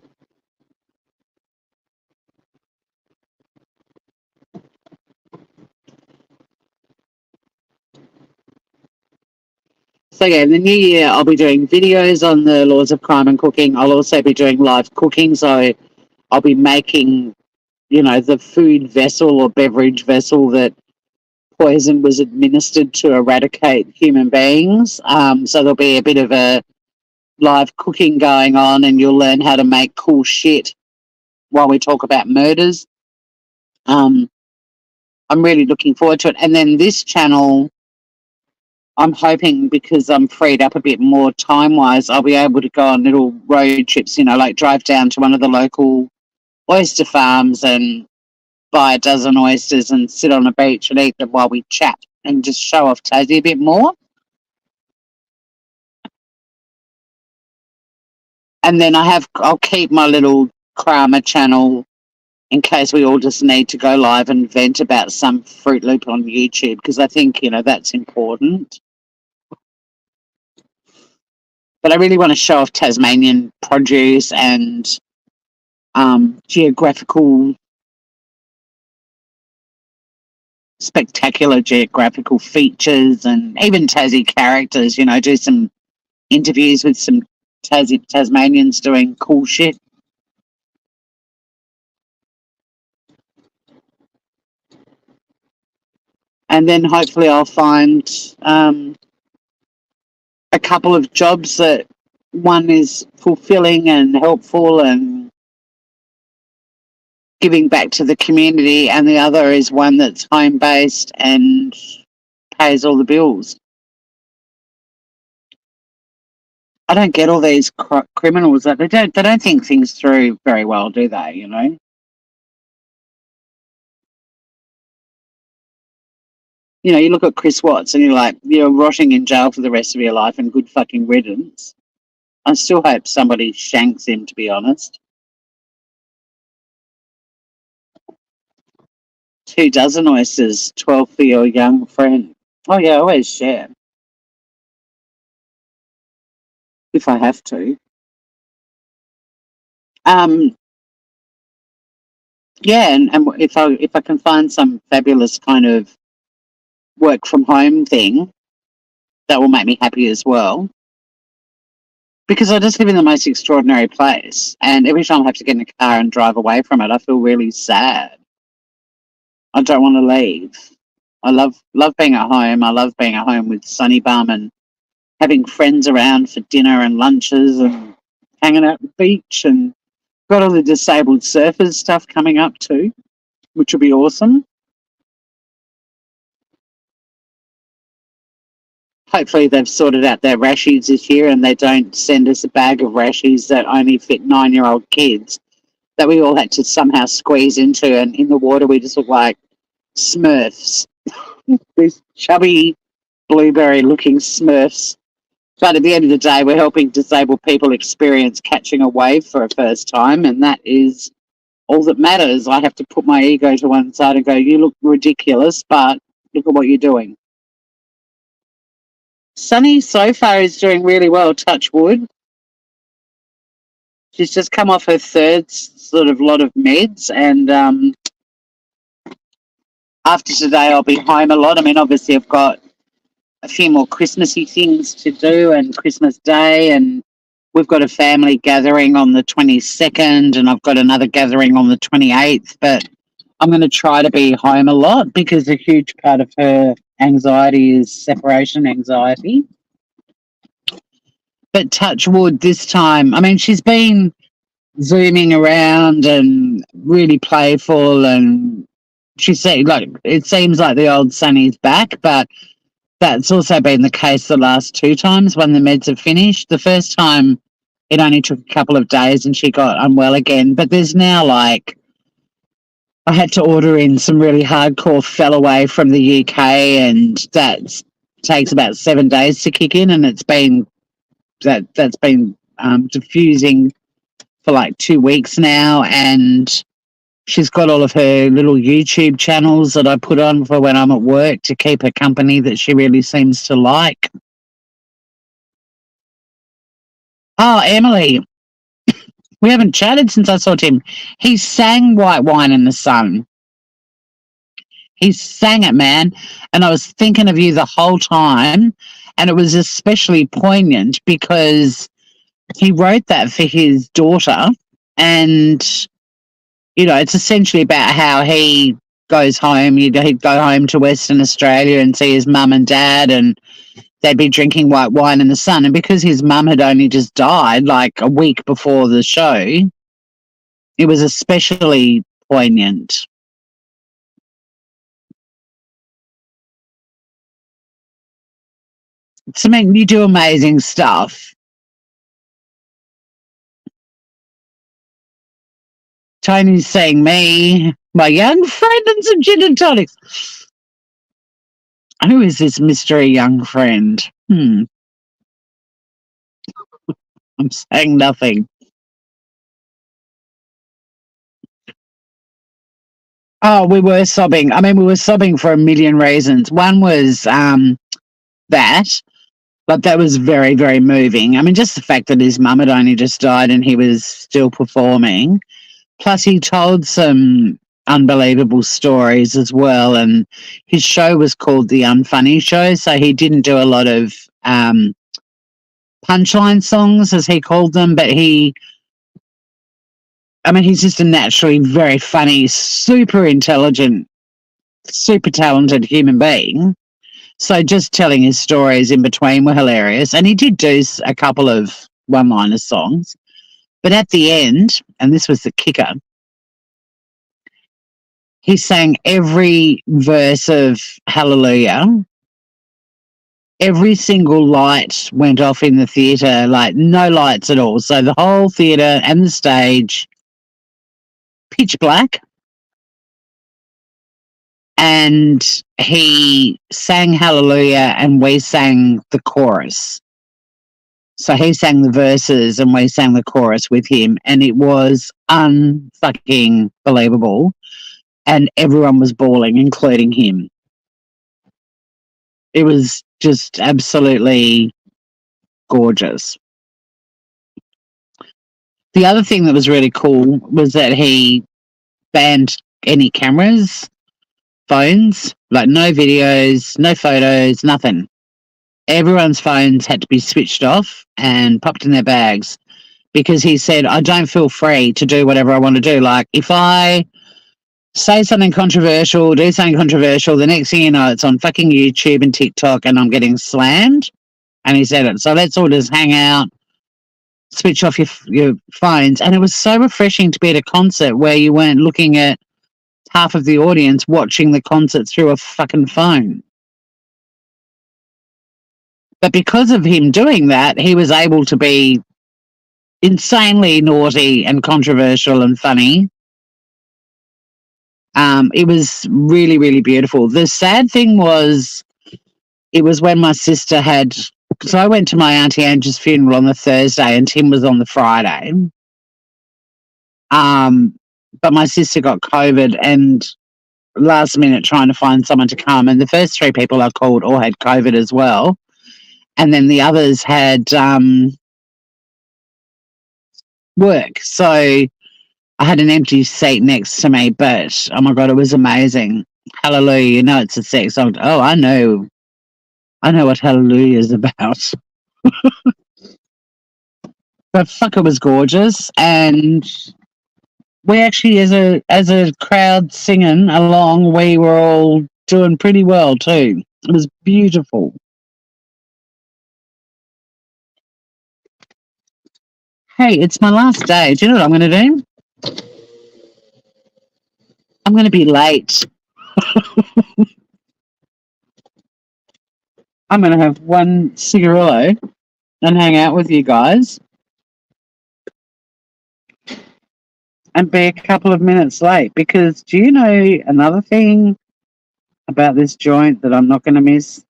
So yeah, in the new year, I'll be doing videos on the laws of crime and cooking. I'll also be doing live cooking. So I'll be making, the food vessel or beverage vessel that poison was administered to eradicate human beings. So there'll be a bit of a live cooking going on, and you'll learn how to make cool shit while we talk about murders. Um, I'm really looking forward to it. And then this channel, I'm hoping because I'm freed up a bit more time wise, I'll be able to go on little road trips, like drive down to one of the local oyster farms and buy a dozen oysters and sit on a beach and eat them while we chat and just show off Tassie a bit more. And then I'll keep my little Kramer channel in case we all just need to go live and vent about some Fruit Loop on YouTube, because I think, that's important. But I really want to show off Tasmanian produce and spectacular geographical features, and even Tassie characters, do some interviews with some Tasmanians doing cool shit. And then hopefully I'll find a couple of jobs that one is fulfilling and helpful and giving back to the community, and the other is one that's home based and pays all the bills. I don't get all these criminals that they don't think things through very well, do they? You look at Chris Watts and you're like, you're rotting in jail for the rest of your life and good fucking riddance. I still hope somebody shanks him, to be honest. 2 dozen oysters, 12 for your young friend. Oh yeah, I always share if I have to. Yeah, and if I can find some fabulous kind of work from home thing, that will make me happy as well. Because I just live in the most extraordinary place, and every time I have to get in a car and drive away from it, I feel really sad. I don't want to leave. I love being at home. I love being at home with Sunny Bum and having friends around for dinner and lunches and hanging out at the beach, and got all the disabled surfers stuff coming up too, which will be awesome. Hopefully they've sorted out their rashies this year and they don't send us a bag of rashies that only fit 9-year-old kids that we all had to somehow squeeze into, and in the water we just look like Smurfs. These chubby blueberry looking Smurfs. But at the end of the day, we're helping disabled people experience catching a wave for a first time, and that is all that matters. I have to put my ego to one side and go, you look ridiculous, but look at what you're doing. Sunny so far is doing really well, touch wood. She's just come off her third sort of lot of meds, and after today I'll be home a lot. I mean, obviously I've got a few more Christmassy things to do and Christmas Day, and we've got a family gathering on the 22nd and I've got another gathering on the 28th, but I'm going to try to be home a lot because a huge part of her anxiety is separation anxiety. But touch wood this time, I mean, she's been zooming around and really playful, and she said, like, it seems like the old Sunny's back, but that's also been the case the last 2 times when the meds have finished. The first time it only took a couple of days and she got unwell again, but there's now like, I had to order in some really hardcore fell away from the UK, and that takes about 7 days to kick in, and it's been that's been diffusing for like 2 weeks now, and She's got all of her little YouTube channels that I put on for when I'm at work to keep her company that she really seems to like. Oh, Emily, we haven't chatted since I saw Tim. He sang White Wine in the Sun. He sang it, man. And I was thinking of you the whole time. And it was especially poignant because he wrote that for his daughter. And, you know, it's essentially about how he goes home. He'd go home to Western Australia and see his mum and dad, and they'd be drinking white wine in the sun. And because his mum had only just died like a week before the show, it was especially poignant. Samantha, you do amazing stuff. Tony's saying me, my young friend, and some gin and tonics. Who is this mystery young friend? I'm saying nothing. Oh, we were sobbing. I mean, we were sobbing for a million reasons. One was that, but that was very, very moving. I mean, just the fact that his mum had only just died and he was still performing. Plus, he told some unbelievable stories as well. And his show was called The Unfunny Show. So he didn't do a lot of punchline songs, as he called them, but he's just a naturally very funny, super intelligent, super talented human being. So just telling his stories in between were hilarious. And he did do a couple of one-liner songs. But at the end, and this was the kicker, he sang every verse of Hallelujah. Every single light went off in the theatre, like no lights at all. So the whole theatre and the stage, pitch black. And he sang Hallelujah and we sang the chorus. So he sang the verses and we sang the chorus with him. And it was unfucking believable. And everyone was bawling, including him. It was just absolutely gorgeous. The other thing that was really cool was that he banned any cameras, phones, like no videos, no photos, nothing. Everyone's phones had to be switched off and popped in their bags because he said, I don't feel free to do whatever I want to do. Like if I say something controversial, do something controversial, the next thing you know, it's on fucking YouTube and TikTok and I'm getting slammed. And he said it. So let's all just hang out, switch off your phones. And it was so refreshing to be at a concert where you weren't looking at half of the audience watching the concert through a fucking phone. But because of him doing that, he was able to be insanely naughty and controversial and funny. It was really, really beautiful. The sad thing was, it was when my sister had, so I went to my Auntie Angie's funeral on the Thursday and Tim was on the Friday. But my sister got COVID and last minute trying to find someone to come. And the first three people I called all had COVID as well. And then the others had work. So I had an empty seat next to me, but oh my God, it was amazing. Hallelujah. You know, it's a sex. Oh, I know what Hallelujah is about. But fuck, it was gorgeous. And we actually, as a crowd singing along, we were all doing pretty well too. It was beautiful. Hey, it's my last day. Do you know what I'm going to do? I'm going to be late. I'm going to have one cigarillo and hang out with you guys and be a couple of minutes late because do you know another thing about this joint that I'm not going to miss?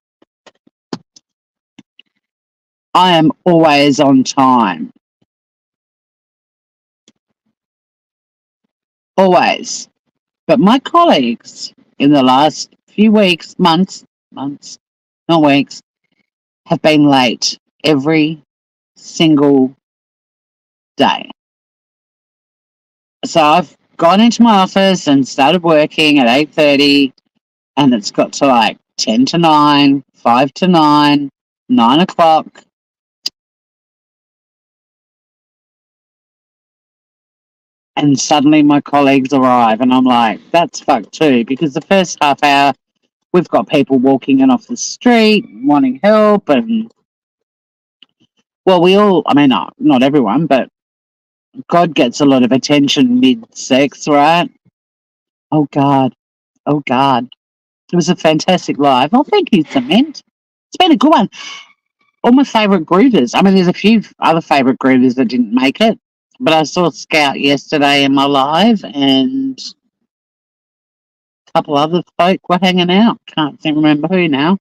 I am always on time. Always. But my colleagues in the last few weeks, months, not weeks, have been late every single day. So I've gone into my office and started working at 8:30, and it's got to like 10 to 9, 5 to 9, 9 o'clock. And suddenly my colleagues arrive, and I'm like, that's fucked too, because the first half hour, we've got people walking in off the street wanting help. And, well, we all, I mean, not everyone, but God gets a lot of attention mid sex, right? Oh, God. Oh, God. It was a fantastic live. Oh, thank you, Cement. It's been a good one. All my favourite groovers. I mean, there's a few other favourite groovers that didn't make it, but I saw Scout yesterday in my live, and a couple other folk were hanging out. Can't remember who now.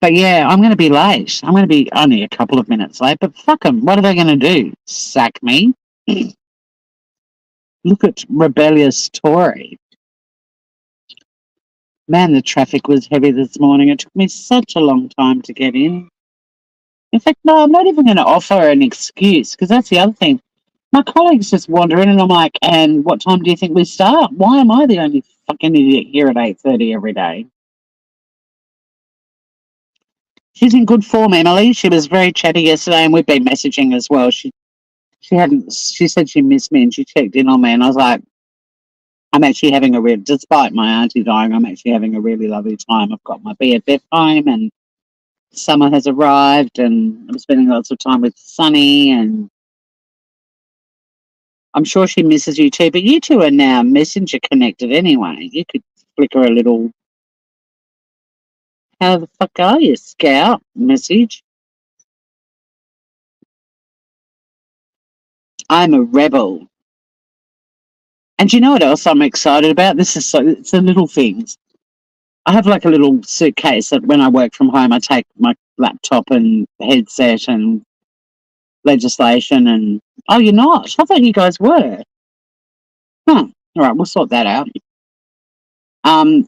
But yeah, I'm going to be late. I'm going to be only a couple of minutes late, but fuck them. What are they going to do? Sack me? Look at rebellious Tory. Man, the traffic was heavy this morning. It took me such a long time to get in. In fact, no, I'm not even going to offer an excuse, because that's the other thing. My colleagues just wander in, and I'm like, and what time do you think we start? Why am I the only fucking idiot here at 8:30 every day? She's in good form, Emily. She was very chatty yesterday, and we've been messaging as well. She hadn't. She said she missed me, and she checked in on me, and I was like, I'm actually having a real, despite my auntie dying, I'm actually having a really lovely time. I've got my BFF home, and summer has arrived, and I'm spending lots of time with Sunny, and I'm sure she misses you too. But you two are now messenger connected anyway. You could flick her a little, how the fuck are you, Scout? Message. I'm a rebel. And you know what else I'm excited about? It's the little things. I have like a little suitcase that when I work from home, I take my laptop and headset and legislation. And oh, you're not? I thought you guys were. Huh. All right, we'll sort that out. Um,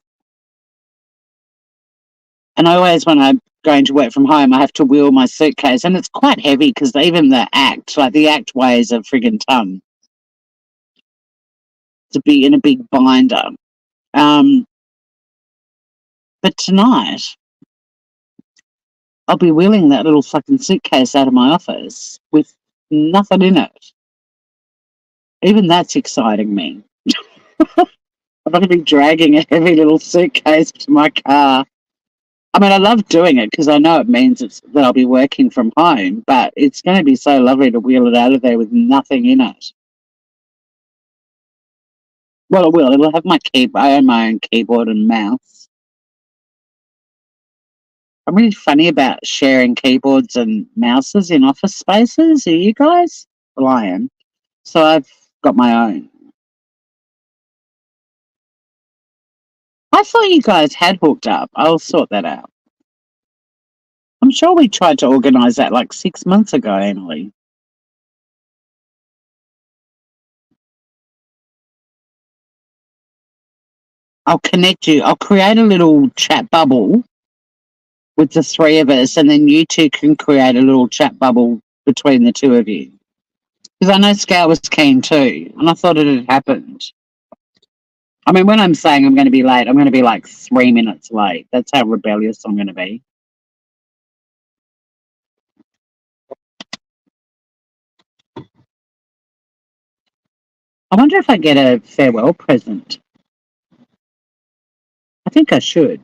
and I always, when I'm going to work from home, I have to wheel my suitcase, and it's quite heavy because even the act weighs a friggin' ton to be in a big binder. Um, but tonight, I'll be wheeling that little fucking suitcase out of my office with nothing in it. Even that's exciting me. I'm going to be dragging a heavy little suitcase to my car. I mean, I love doing it because I know it means that I'll be working from home, but it's going to be so lovely to wheel it out of there with nothing in it. Well, it will. It'll have my keyboard. I own my own keyboard and mouse. I'm really funny about sharing keyboards and mouses in office spaces. Are you guys? Well, I am. So I've got my own. I thought you guys had hooked up. I'll sort that out. I'm sure we tried to organise that like 6 months ago, Emily. I'll connect you. I'll create a little chat bubble with the three of us, and then you two can create a little chat bubble between the two of you. Because I know Scale was keen too, and I thought it had happened. I mean, when I'm saying I'm going to be late, I'm going to be like 3 minutes late. That's how rebellious I'm going to be. I wonder if I get a farewell present. I think I should.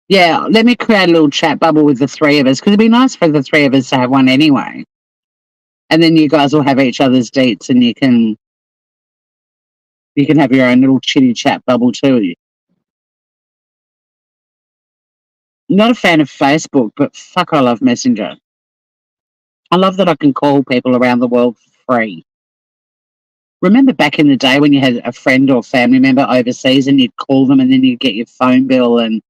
Yeah, let me create a little chat bubble with the three of us, because it'd be nice for the three of us to have one anyway. And then you guys will have each other's dates, and you can have your own little chitty chat bubble too. Not a fan of Facebook, but fuck, I love Messenger. I love that I can call people around the world for free. Remember back in the day when you had a friend or family member overseas and you'd call them and then you'd get your phone bill, and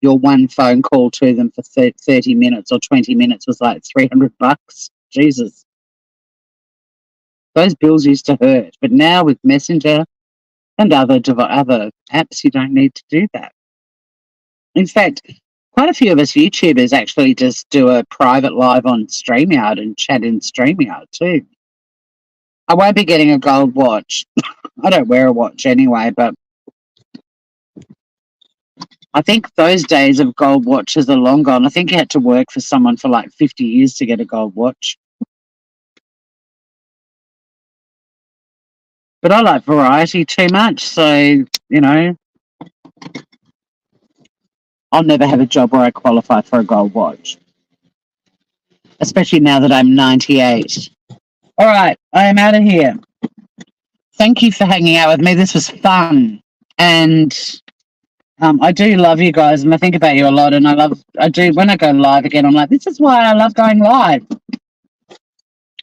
your one phone call to them for 30 minutes or 20 minutes was like $300? Jesus. Those bills used to hurt, but now with Messenger and other apps, you don't need to do that. In fact, quite a few of us YouTubers actually just do a private live on StreamYard and chat in StreamYard too. I won't be getting a gold watch. I don't wear a watch anyway, but I think those days of gold watches are long gone. I think you had to work for someone for like 50 years to get a gold watch. But I like variety too much, so, you know, I'll never have a job where I qualify for a gold watch, especially now that I'm 98. All right, I am out of here. Thank you for hanging out with me. This was fun. And I do love you guys, and I think about you a lot. And I do, when I go live again, I'm like, this is why I love going live.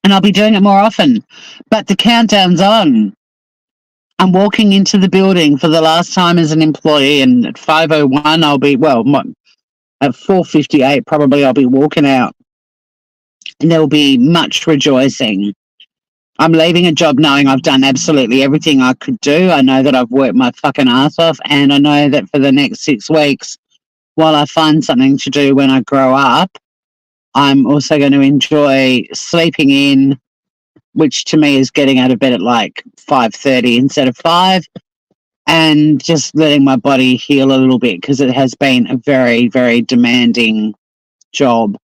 And I'll be doing it more often. But the countdown's on. I'm walking into the building for the last time as an employee, and at 5:01, I'll be, at 4:58, probably I'll be walking out. And there will be much rejoicing. I'm leaving a job knowing I've done absolutely everything I could do. I know that I've worked my fucking ass off, and I know that for the next 6 weeks, while I find something to do when I grow up, I'm also going to enjoy sleeping in, which to me is getting out of bed at like 5:30 instead of 5, and just letting my body heal a little bit because it has been a very, very demanding job.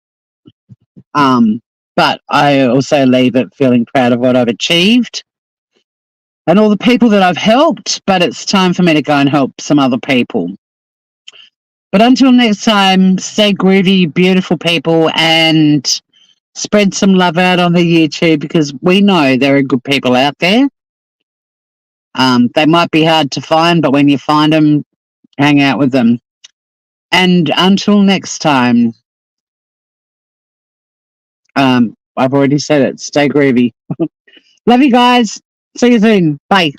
But I also leave it feeling proud of what I've achieved and all the people that I've helped, but it's time for me to go and help some other people. But until next time, stay groovy, beautiful people, and spread some love out on the YouTube because we know there are good people out there. They might be hard to find, but when you find them, hang out with them. And until next time, I've already said it, stay groovy. Love you guys. See you soon. Bye.